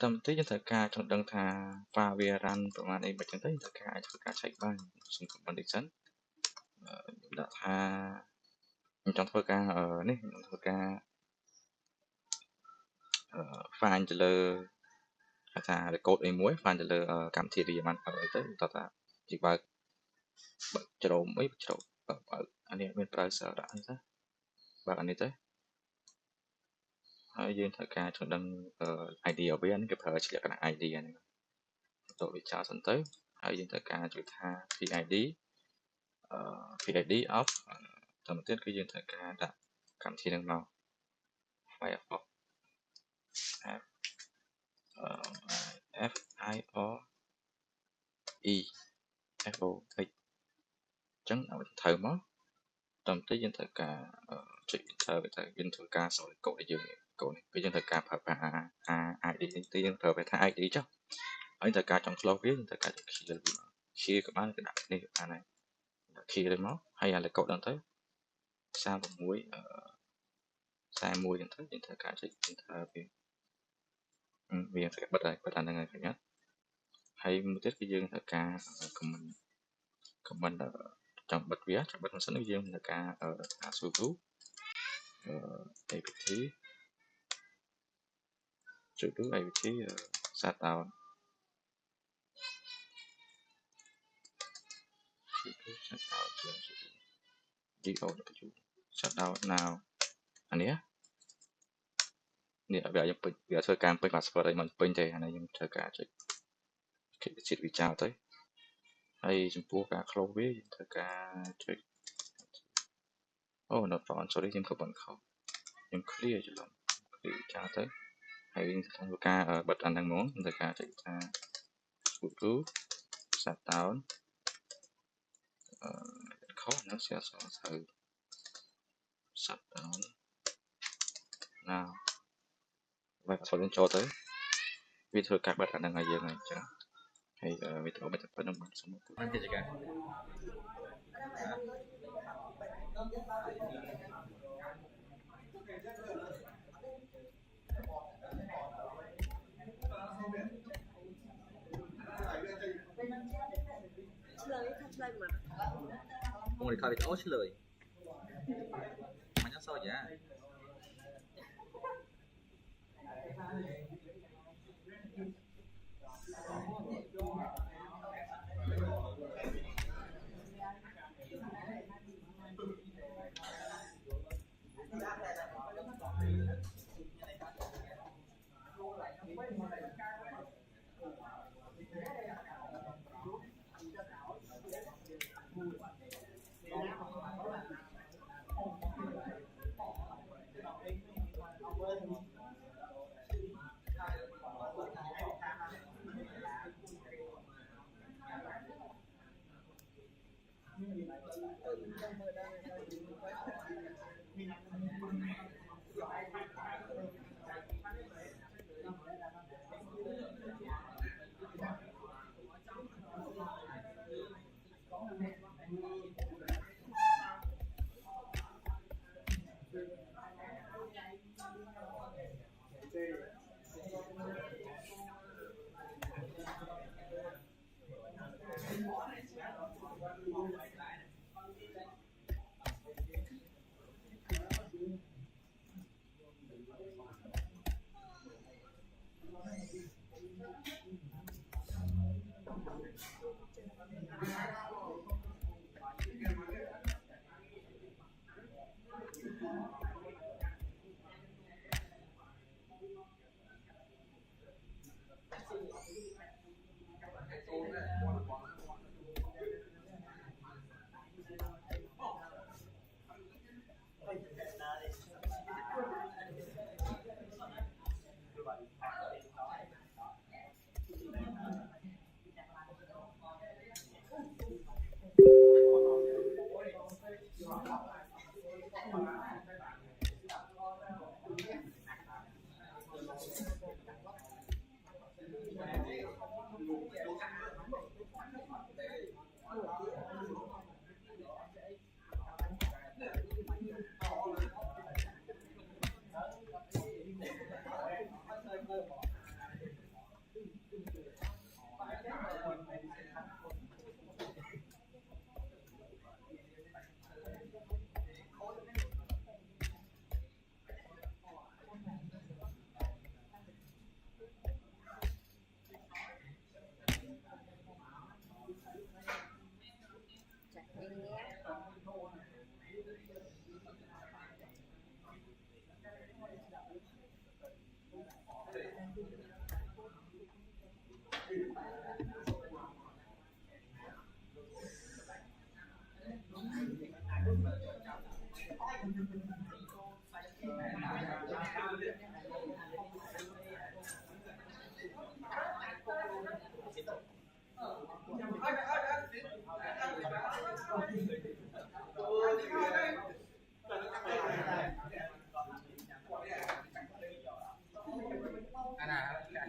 តាមទីយើងត្រូវការចង់ដឹងថា file វា run ប្រហែលអីមិនចឹងទៅត្រូវការអាចធ្វើការ check បានសុំ comment សិនខ្ញុំដាក់ថាខ្ញុំចង់ធ្វើការនេះខ្ញុំធ្វើការfind ទៅលើថា record អីមួយ find ទៅលើកម្មវិធីវាបានបើអីទៅតោះថាជាបើកជ្រោមអីជ្រោមបើអានេះមាន browser ដាក់នេះទៅបើអានេះទៅហើយយើងត្រូវការចង់ដឹង ID របស់វានេះគេប្រើជាលក្ខណៈ ID ហ្នឹងទៅវាចោលសិនទៅហើយយើងត្រូវការជួយថា PID of តាមទៀតគឺយើងត្រូវការដាក់កម្មវិធីហ្នឹងមក Firefox F I O E F O X ចឹងឲ្យត្រូវមកតាមទៅយើងត្រូវការចុច enter ទៅយើងធ្វើការសរកូដឲ្យយើងកូដនេះគឺយើងត្រូវការប្រើប្រាស់ ID ទីយើងប្រើប្រាស់ថា ID ចុះហើយត្រូវការចង់ close វាយើងត្រូវការ clear ក៏បានគឺដាក់នេះក៏បានដែរ clear ទៅមកហើយអា record ហ្នឹងទៅ36 41ហ្នឹងទៅយើងត្រូវការចុច enter វាត្រូវបិទហើយបិទអាហ្នឹងហើយឃើញអត់ហើយមួយទៀតគឺយើងត្រូវការ comment ចង់បិទវាចង់បិទមិនសិនយើងត្រូវការsudo apt shutdown shutdown now អានេះនេះវាយើងពេញវាធ្វើការពេញ password ឲ្យมันពេញទេអានេះយើងត្រូវការចុច exit វាចោលទៅហើយចំពោះការ close វាយើងត្រូវការចុច Oh not found sorry ខ្ញុំខុសបន្ខុសខ្ញុំ clear ច្រឡំ clear ចោលទៅហើយយើងធ្វើការបិទអាហ្នឹងហ្មងធ្វើការចុចថា Ubuntu shutdown ខុសណាស់ share សត្រូវ shutdown now បើអត់ចូលចូលទៅវាធ្វើការបិទអាហ្នឹងឲ្យយើងហើយអញ្ចឹងហើយវីដេអូមិនទៅប៉ុណ្្នឹងបានសូមអរគុណបានកិច្ចការមួយខោវីដេអូឆ្លើយមិនអត់សោយ៉ា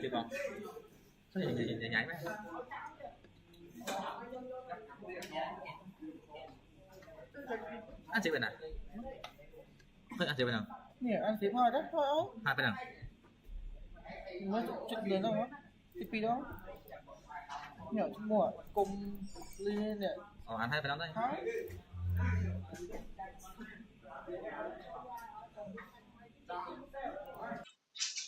Chưa không? Sao nhảy nhảy quá? Ăn gì vậy nè? Thôi ăn gì vậy nào? Nè, ăn tiếp hai đất thôi ơi. Hai bên nào? Mới chút lớn đâu á. Tivi đó. Nhỏ chút mua cùng ly nè. Ăn hai bên đó đây. Hả?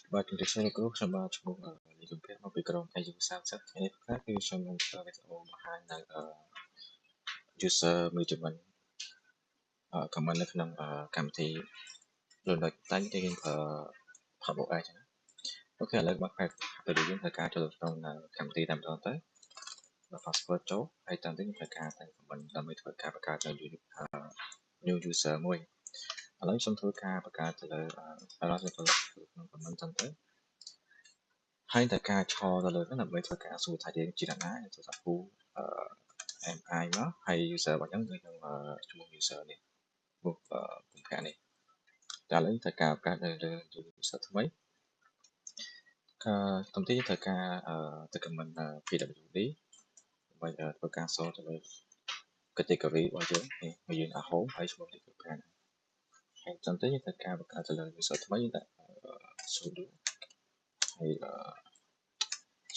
Và chúng ta sẽ có some about chúng mình dùng biết một cáiក្រុមការយើងសាស្ត្រថ្ងៃនេះខ្លះគឺខ្ញុំនឹងធ្វើវីដេអូបង្ហាញនៅ user មួយចំនួន comment នៅក្នុងកម្មវិធីលើកតែងតែយើងប្រើ Pop AI ចឹងណាអូខេឥឡូវមកពេលយើងធ្វើការចូលក្នុងកម្មវិធីតែម្ដងទៅបើ password ចូលហើយតាមទៅយើងធ្វើការតែ comment ដើម្បីធ្វើការបង្កើតនៅ new user មួយ ឥឡូវខ្ញុំធ្វើការបង្កើតទៅលើ file ខ្ញុំធ្វើក្នុង comment ចឹងទៅហើយតែការឆទៅលើហ្នឹងដើម្បីធ្វើការសួរថាយើងជាអ្នកណាខ្ញុំធ្វើថាពូmi មកហើយ user របស់ខ្ញុំគឺខ្ញុំឈ្មោះ user នេះពុកកុំខានេះតែឥឡូវត្រូវការបង្កើតនៅលើ user ថ្មីតំទីត្រូវការទៅ comment pwd ដើម្បីធ្វើការសរទៅលើ category របស់យើងនេះមកយើងអា home ហើយឈ្មោះនេះគឺខាងហើយចាំទៅយើងត្រូវការបង្កើតទៅលើ user ថ្មីដាក់ sudo ហើយ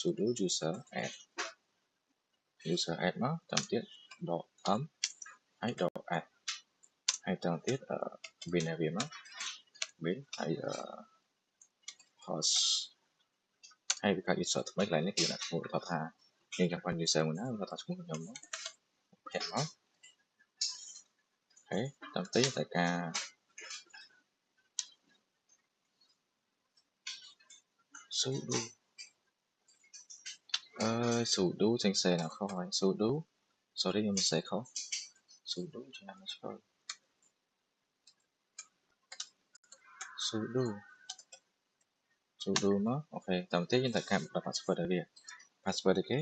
sudo user add មកតាមទៀត .m ហើយ .add ហើយតាមទៀតbinary មក bin ហើយ host ហើយបង្កើត user ថ្មីកន្លែងនេះគឺដាក់ឈ្មោះគាត់ថាយើងចង់បាន user មួយណាគាត់ថាឈ្មោះខ្ញុំមកពាក់មកហើយតាមទៀតត្រូវការ sudo sudo ចេញសេណាខុសហើយ sudo sorry ខ្ញុំមិនសេខុស sudo ចាំមកឆ្កល់ sudo មកអូខេតាមទៀតយើងត្រូវការដាក់ password ឲ្យវា password គេ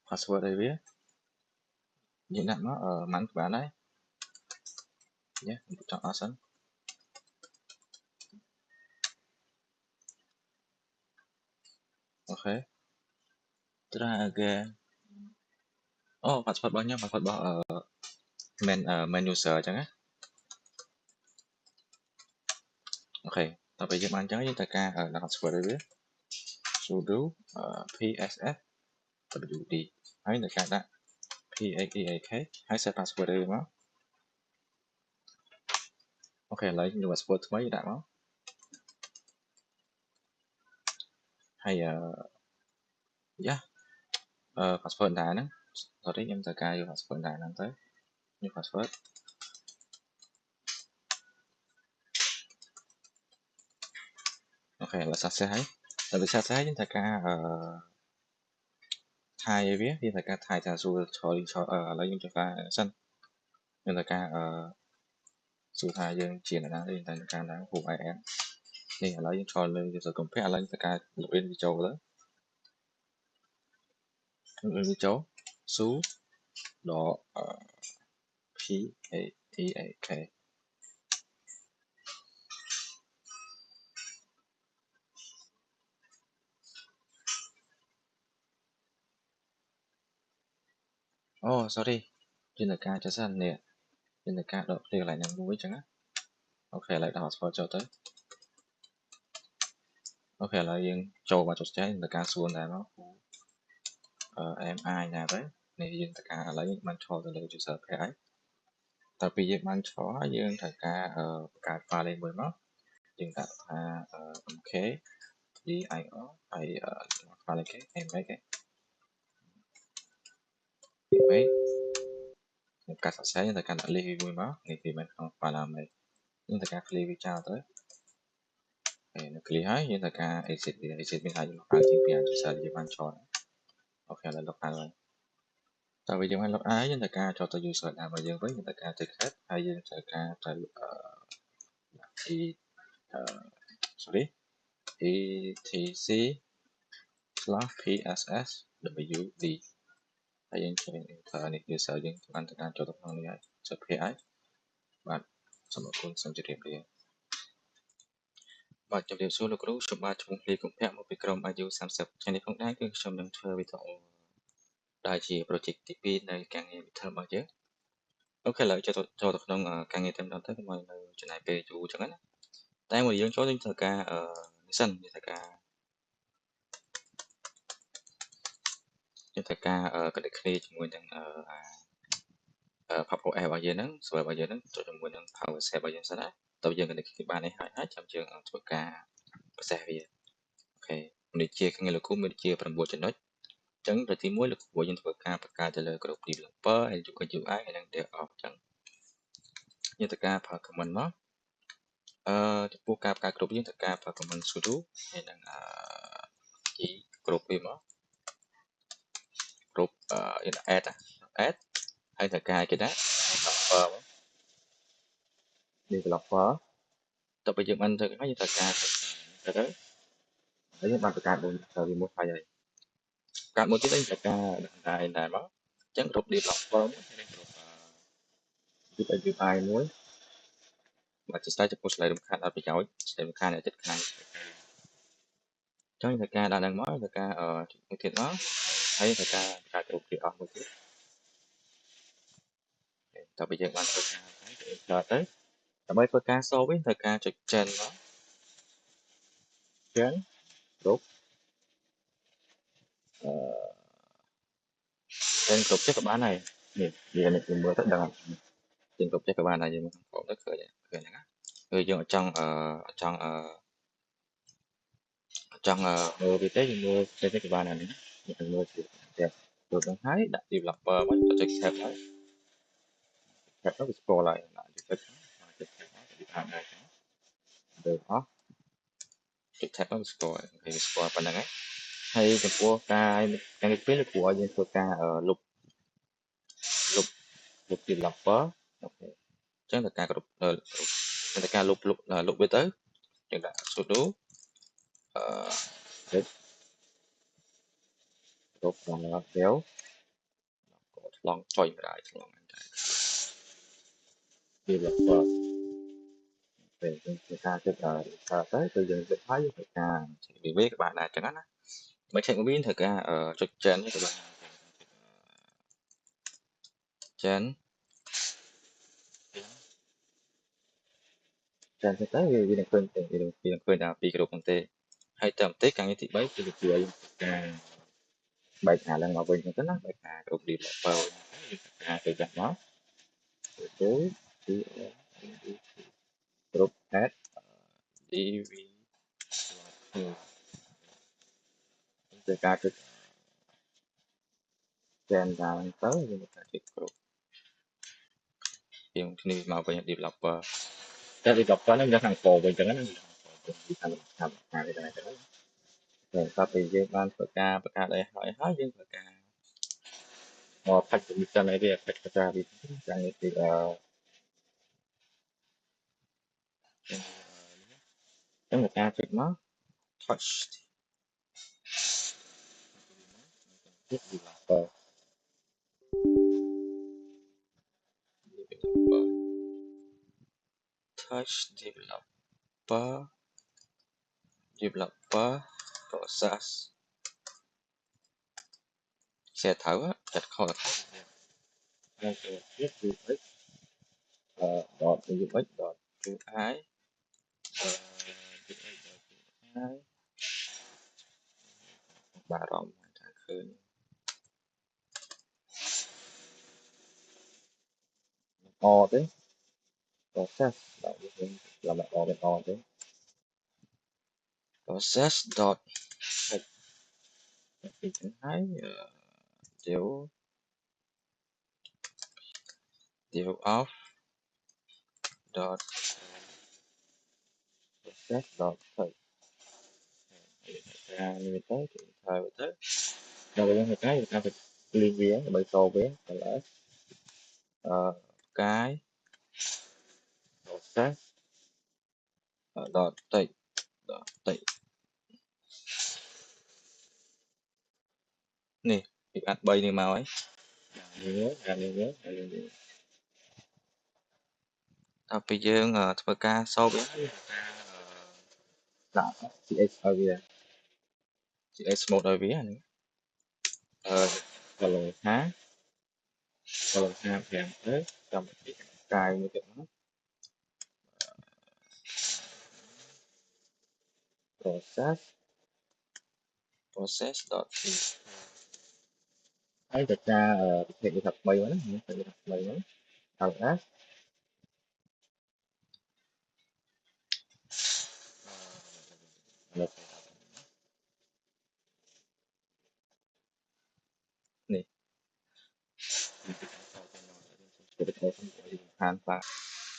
password ឲ្យវាយើងដាក់មកម៉ាន់ក៏បានដែរញ៉េខ្ញុំចង់អត់សិនអូខេ try again អូ password របស់ខ្ញុំ password របស់main user អញ្ចឹងណាអូខេតទៅយើងបានអញ្ចឹងយើងត្រូវការដាក់ password ឲ្យវា sudo psf wd ហើយត្រូវការដាក់ PAEAK ហើយ set password ឲ្យវាមកអូខេឥឡូវខ្ញុំយក password ថ្មីដាក់មកហើយយ៉ាpassword ដែរហ្នឹង sorry ខ្ញុំត្រូវការយក password ដែរហ្នឹងទៅយក password អូខេឥឡូវ success ហើយដល់ success ហើយយើងត្រូវការថៃឲ្យវាយើងត្រូវការថៃថាសួរឆលឥឡូវយើងចុះការសិនយើងត្រូវការសួរថាយើងជាអ្នកណាយើងត្រូវការណា who I am នេះឥឡូវយើងឆលលើ user compare ឥឡូវយើងត្រូវការ login វាចូលទៅ login វាចូល su .p-a-e-a-k អូ sorry យើងត្រូវការចុះសិននេះយើងត្រូវការដកឃ្លៀកន្លែងហ្នឹងមួយអញ្ចឹងណាអូខេឥឡូវដាក់ password ចូលទៅអូខេឥឡូវយើងចូលមកចុះចែកយើងត្រូវការសួរដែរមកmi ណាទៅនេះយើងត្រូវការឥឡូវយើងបានឈរទៅលើ user page ហើយតើពេលយើងបានឈរហើយយើងត្រូវការបង្កើត file លេខមួយមកយើងដាក់ថា mk dir ហើយ file គេ image ខ្ញុំកាត់សរសេរយើងត្រូវការដាក់ list មួយមកនេះវាមិនក្នុង file image យើងត្រូវការ clear វាចោលទៅហើយនៅ clear ហើយយើងត្រូវការ exit វា exit មានថាយើងបង្កើតជាពី user យើងបានឈរអូខេឥឡូវ log out ហើយតើវាយើងបាន log out យើងត្រូវការចូលទៅ user ដើមរបស់យើងវិញយើងត្រូវការ ticket ហើយយើងត្រូវការទៅsorry etc/psswd ហើយយើងចូល enter នេះ user យើងបានត្រូវការចូលទៅក្នុងនេះហើយ set page ហើយបាទសូមអរគុណសូមជម្រាបលាបាទជម្រាបសួរលោកគ្រូខ្ញុំបាទឈ្មោះលីកុម្ភៈមកពីក្រុម IU 30ថ្ងៃនេះផងដែរគឺខ្ញុំនឹងធ្វើវីដេអូដែលជា project ទី2នៃការងារ midterm របស់យើងអូខេឥឡូវចូលទៅក្នុងការងារតែម្ដងទៅកុំឲ្យនៅចំណាយពេលយូរអញ្ចឹងណាតែមួយយើងចូលយើងត្រូវការនេះសិនយើងត្រូវការconnect គ្នាជាមួយនឹងpub OS របស់យើងហ្នឹង server របស់យើងហ្នឹងចូលជាមួយនឹង power save របស់យើងសិនណាតើយើង connect គ្នាបាននេះហើយចាំយើងធ្វើការ process វាអូខេនេះជាខាងលោកគ្រូមានជា9ចំណុចអញ្ចឹងទៅទី1លោកគ្រូយើងធ្វើការបង្កើតទៅលើ group developer ហើយ UI ហើយនិង DevOps អញ្ចឹងយើងត្រូវការ ប្រើ command មកចំពោះការបង្កើត group យើងត្រូវការប្រើ command sudo ហើយនឹងgroup វាមក group add hay thời ca cái đó developer tập bây giờ anh thời cái thời ca thời đó đấy bạn thời ca bốn thời một file này cả một cái đấy thời ca này là nó chẳng thuộc developer kita ai muốn mà chỉ sai cho post lại được khá là bị chói để khá là chất khá cho thời ca đang nói thời ca thiệt nó thấy thời ca thuộc địa một chút tập bây giờ bạn thời ca chờ tới tập mấy thời ca so với thời ca trực trên nó chén rút trên cục chất các bạn này gì là mình mưa tất đằng trên cục chất các bạn này gì mình không có khởi khởi này người dùng ở trong mưa vi tế thì mưa trên các bạn này nữa mình mưa thì đẹp rồi đang thấy đặt developer mà cho check tab đấy tab nó scroll lại check tab nó thì làm này được đó check tab nó scroll thì scroll phần này hay cái của cái phía của những cái lục lục lục developer ok chắc là ca lục là ca lục lục là lục với tới chẳng đã sudo hết lục là kéo long choi lại long developer về người ta sẽ tới từ dừng sẽ thấy người ta thì biết các bạn là chẳng hạn mấy thành viên thực ra ở trực trên các bạn trên trên sẽ tới vì đừng quên vì đừng quên là vì cái độ công ty hay tầm tết càng như thị mấy thì được bài thả là ngọc bình cái nó bài thả được đi vào từ dạng đó tối thì group hết đi vì từ ca trực trên ra tới như một cái group hiện thì màu về developer cái developer nó ra thằng cổ về chẳng nó thành cái này rồi copy với ban bậc ca đây hỏi hết với bậc ca một phát triển cho này việc bậc ca vì chẳng thì cái bậc ca trực nó touch tiếp developer developer touch developer developer process sẽ thử chặt kho là thử tiếp UX dot UX dot UI bà rộng khơi o đấy process là mẹ o bên o đấy process dot thì thấy điều điều off dot process dot thời ra như tới thì thời tới rồi bây giờ người ta phải liên viếng bởi câu viếng là cái process dot tị nè việc ăn bay này màu ấy nhớ bây giờ thưa ca sau biết đã CS ở vía CS một ở vía này kalau há kalau há phèn tới trong cái cài như thế đó process dot thấy thật ra thực hiện thật may mắn thực hiện thật may mắn thằng ác một này để có thể hoàn và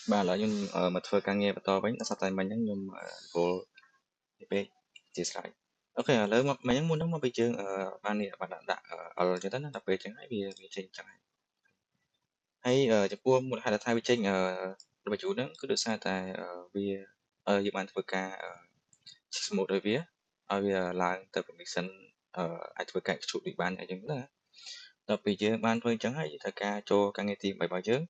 ba là nhưng mà thôi càng nghe và to bánh sao tay mình nhắn nhưng mà vô TP chia sẻ ok lớn mà mấy muốn đóng mà bây giờ ban này bạn đã ở cho tới nó đặc biệt chẳng hạn vì trình chẳng hạn hayចំពោះមូលហេតុថាវាចេញបញ្ជូនហ្នឹងគឺដោយសារតែវាយើងបានធ្វើការsmooth ឲ្យវាឡើងទៅ permission អាចធ្វើការ execute ដូចបានអញ្ចឹងណាដល់ពេលយើងបានធ្វើអញ្ចឹងហើយយើងត្រូវការចូលការងារទី8របស់យើង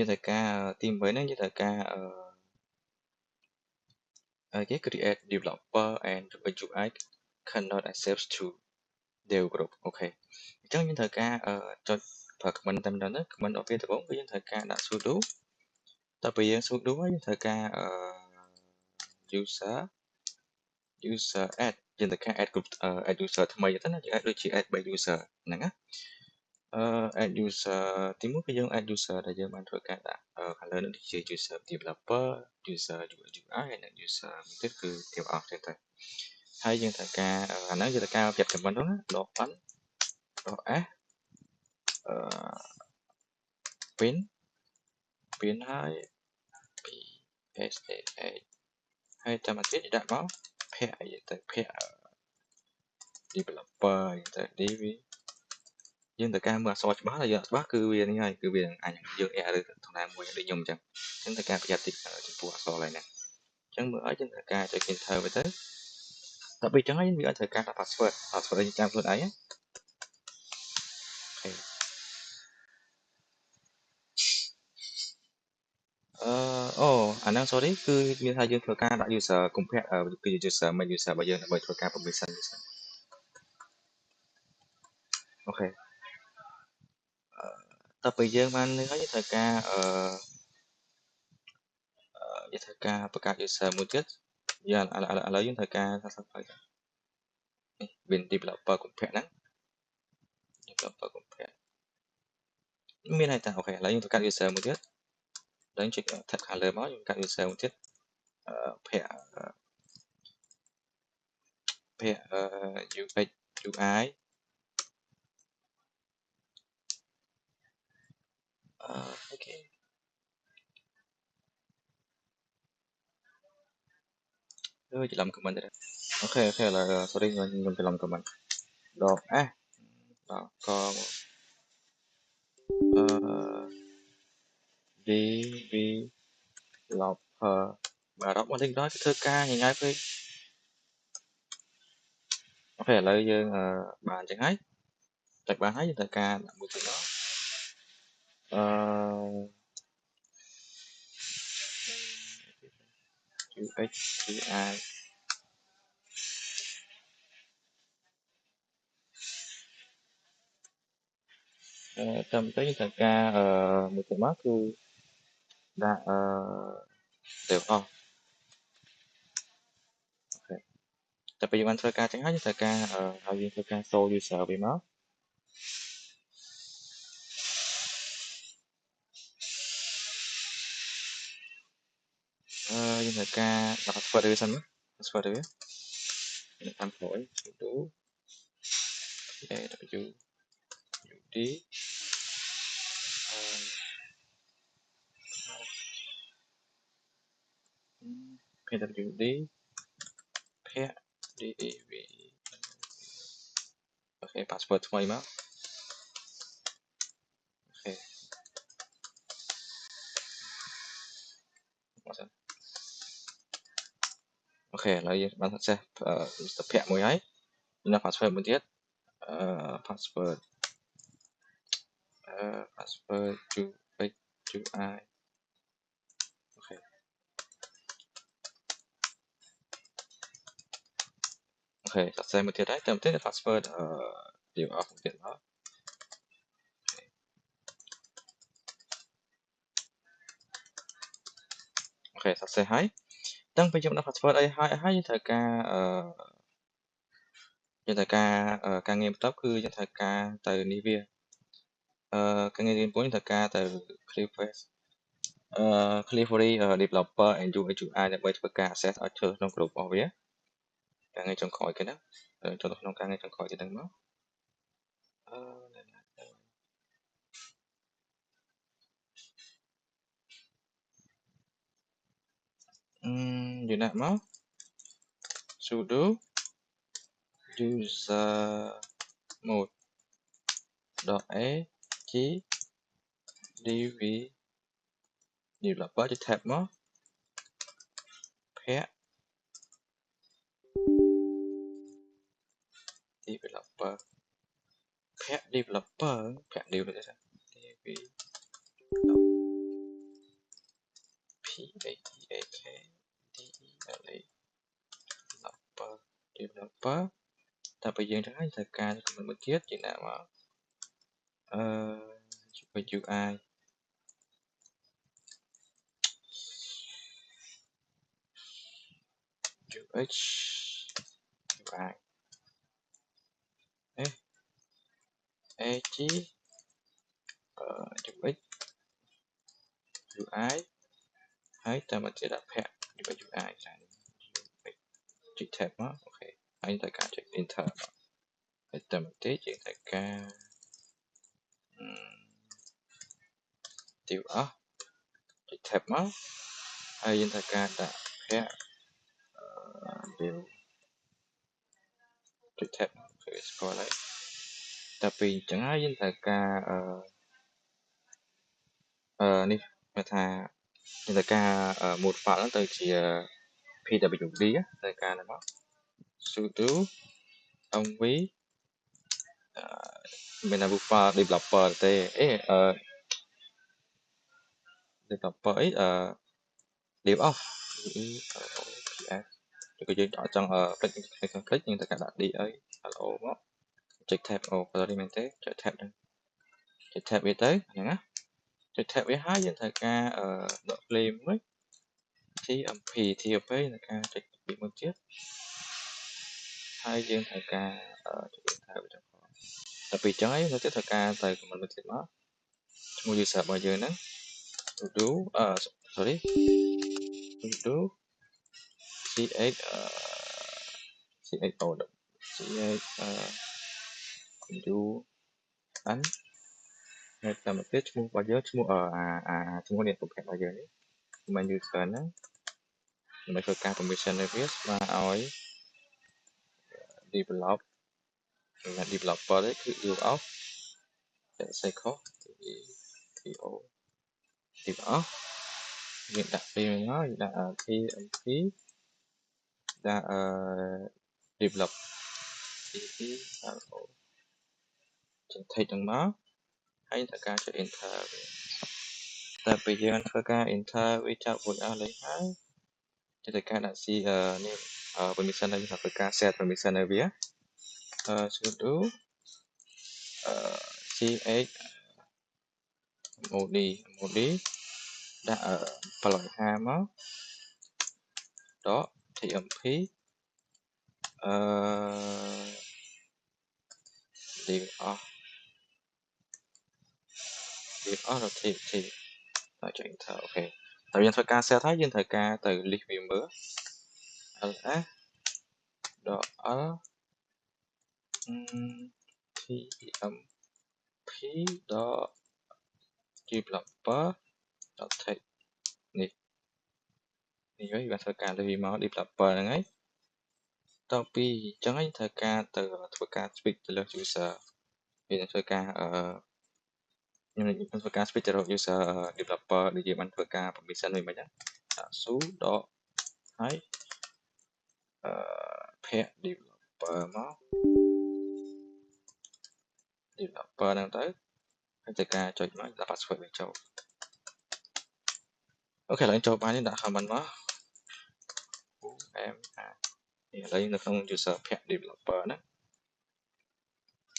ត្រូវការទី8ហ្នឹងយើងត្រូវការគេ create developer and UI cannot access to dev group អូខេអញ្ចឹងយើងត្រូវការចុចប្រើ command តែម្ដងទៅ command របស់វាដំបូងគឺយើងត្រូវការដាក់ sudo ដល់ពេលយើង sudo ហើយយើងត្រូវការuser add យើងត្រូវការ add group add user ថ្មីទៅណាយើង add ដូចជា add 3 user ហ្នឹងណាadd user ទី1គឺយើង add user ដែលយើងបានធ្វើការដាក់ខាងលើនេះជា user developer user UI ហើយនិង user មួយទៀតគឺទាំងអស់ទេទៅហើយយើងត្រូវការអាហ្នឹងយើងត្រូវការពាក់ command ហ្នឹង .1 .s pin ហើយពី SAH ហើយតាមមកទៀតដាក់មកភាគយើងទៅភាគ developer ទៅ DV យើងត្រូវការមើលអក្សរច្បាស់ហើយយើងច្បាស់គឺវានេះហើយគឺវាអញយើង error ទៅធម្មតាមួយដូចខ្ញុំអញ្ចឹងត្រូវការប្រយ័ត្នតិចចំពោះអក្សរឡើយណាអញ្ចឹងមើលឲ្យយើងត្រូវការចុច enter ទៅដល់ពេលអញ្ចឹងហើយវាអត់ត្រូវការដាក់ password យើងចាំខ្លួនឯងអូខេអូអាហ្នឹង sorry គឺមានថាយើងធ្វើការដាក់ user compare គឺ user main user របស់យើងដើម្បីធ្វើការ permission អូខេដល់ពេលយើងបាននេះហើយយើងត្រូវការយើងត្រូវការបង្កើត user មួយទៀតយើងឥឡូវយើងត្រូវការថាស្អីនេះ developer compare ហ្នឹង developer compare មានហើយតាអូខេឥឡូវយើងត្រូវការ user មួយទៀតដល់យើងចុច tab ខាងលើមកយើងកាត់ user មួយទៀតភាគUX UI អូខេច្រឡំ comment ទៅអូខេឥឡូវ sorry ខ្ញុំច្រឡំ comment ដក S ដកកdeveloper បាទរាប់មកលេខដល់ធ្វើការញញើពេកអូខេឥឡូវយើងបានអញ្ចឹងហើយតែបានហើយយើងត្រូវការដាក់មួយទៀតមកUX UI តាមទៅយើងត្រូវការមួយទៀតមកគឺដាក់ទាំងអស់អូខេតែពេលយើងបានធ្វើការចឹងហើយយើងត្រូវការឲ្យយើងធ្វើការ show user វាមកយើងត្រូវការដាក់ password វាសិនមក password វាតាមក្រោយ sudo awd pwd ភាគ dev អូខេ password ថ្មីមកអូខេមកសិនអូខេឥឡូវយើងបាន success សុភ័ក្រមួយហើយយើងដាក់ password មួយទៀតpassword password UX UI អូខេអូខេ success មួយទៀតហើយតែមួយទៀត password dev off មួយទៀតមកអូខេ success ហើយតាំងពីយើងដាក់ password អីហើយយើងត្រូវការការងារបន្ទាប់គឺយើងត្រូវការទៅនេះវាការងារទី9យើងត្រូវការទៅ Clearly developer and UI ដើម្បីធ្វើការ access ឲ្យចូលក្នុង group របស់វាការងារចុងក្រោយគេណាចូលទៅក្នុងការងារចុងក្រោយទៀតហ្នឹងមកយើងដាក់មក sudo user mode .ag dv developer จะ tab មក pair developer pair developer pair developer dv developer developer តែបើយើងចឹងហើយត្រូវការ comment មួយទៀតជាដាក់មកUI UX UI AG UX UI ហើយតែមកទៀតដាក់ pack UI ចា៎ ចុច tab មកអូខេហើយត្រូវការចុច enter ហើយតែមកទៀតយើងត្រូវការ div អស់ចុច tab មកហើយយើងត្រូវការដាក់ pack div ចុច tab គឺស្គាល់ហើយតែពីអញ្ចឹងហើយយើងត្រូវការនេះគេថាយើងត្រូវការ mode file ហ្នឹងទៅជា pwd ត្រូវការហ្នឹងមក sudo mv មានតែ file developer ទេdeveloper អីdiv off ps គឺយើងចង់คลิกយើងត្រូវការដាក់ d អី hello មកចុច tab sorry មែនទេចុច tab ហ្នឹងចុច tab វាទៅហ្នឹងណាចុច tab វាហើយយើងត្រូវការដក play មួយ tmp ត្រូវការចុចពីមួយទៀតហើយយើងត្រូវការចុច enter វាទៅផងតែពីអញ្ចឹងហើយយើងត្រូវការទៅ command មួយទៀតមកឈ្មោះ user របស់យើងហ្នឹង sudo sorry sudo ch cho u n ហើយតាមមកទៀតឈ្មោះរបស់យើងឈ្មោះឈ្មោះនេះ project របស់យើងនេះ command user ហ្នឹងដើម្បីធ្វើការ permission នៅវាស្មើឲ្យ develop developer នេះគឺ div off តែសេខុស do div off យើងដាក់ពីមកយើងដាក់ tmp ដាក់ develop tmp ចង្ថេកហ្នឹងមកហើយត្រូវការចុច enter វាតែពេលយើងធ្វើការ enter វាចាប់រួចអស់លេងហើយត្រូវការដាក់ នេះpermission នៅធ្វើការ set permission នៅវា sudo ch mod ដាក់750មកដក tmp div off ដល់ txt ហើយចុច enter អូខេតែយើងធ្វើការ set ហើយយើងត្រូវការទៅ list វាមើល ls ដក l tmp ដក developer text នេះហើយយើងធ្វើការ review មក developer ហ្នឹងហើយតពីអញ្ចឹងហើយត្រូវការទៅធ្វើការ switch ទៅលើ user យើងធ្វើការខ្ញុំធ្វើការ switch ទៅរក user developer ដែលយើងបានធ្វើការ permission វិញមិញដាក់ sudo ហើយ pair developer មក developer ហ្នឹងទៅហើយត្រូវការចុចមកដាក់ password វាចូលអូខេឥឡូវចូលបាននេះដាក់ comment មក នេះឥឡូវនៅក្នុង user pair developer ហ្នឹង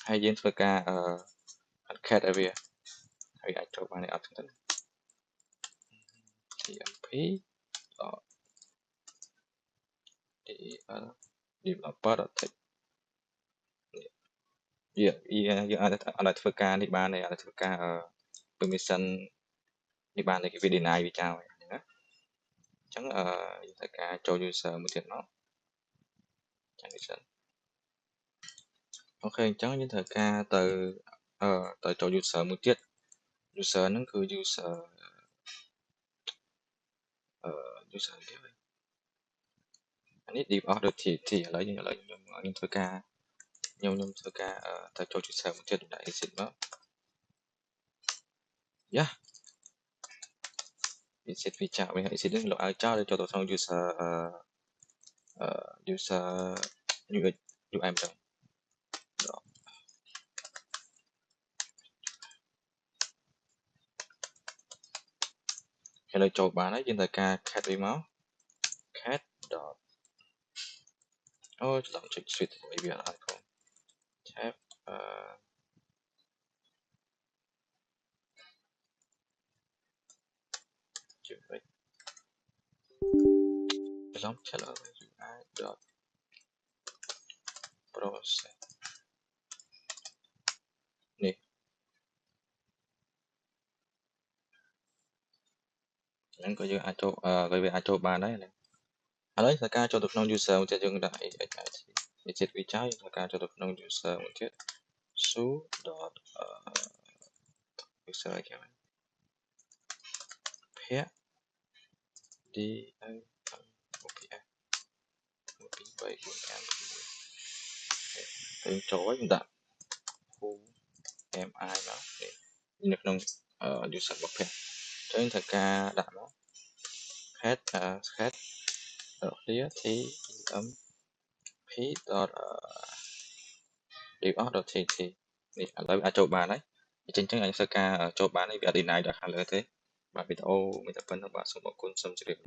ហើយយើងធ្វើការadd ឲ្យវាហើយអាចចូលបានអត់ទេ tmp developer.text យើងអាចធ្វើការនេះបានអាចធ្វើការ permission នេះបានគេវា deny វាចោលហ្នឹងណាអញ្ចឹងយើងត្រូវការចូល user មួយទៀតមកចឹងនេះសិនអូខេអញ្ចឹងយើងត្រូវការទៅចូល user មួយទៀត user ហ្នឹងគឺ user គេវិញអានេះ div off ដូច txt ឥឡូវខ្ញុំធ្វើការខ្ញុំធ្វើការទៅចូល user មួយទៀតដាក់ exit មកយ៉ា exit feature với exit đến lộ ai cho để cho tổ thông user user UI UI mình đó hay là cho bạn ấy trên thời ca cat với máu cat dot làm check suite maybe an icon tab chữ vậy giống trả lời UI dot process này anh có ai cho gọi về ai cho bạn đấy này ở đấy thời ca cho được non user một dừng đại exit feature thời ca cho được non user một chết số dot user cái này pair đi vậy em chối chúng ta khu em ai đó để nhập nông user bậc phép cho nên thời ca đặt nó hết hết ở phía thì phí dot điều dot thì lấy chỗ bàn đấy trên chứng anh sơ ca chỗ bán này việc đi này đã khá lớn thế và video mình tập phân thông báo số một cuốn xong chưa được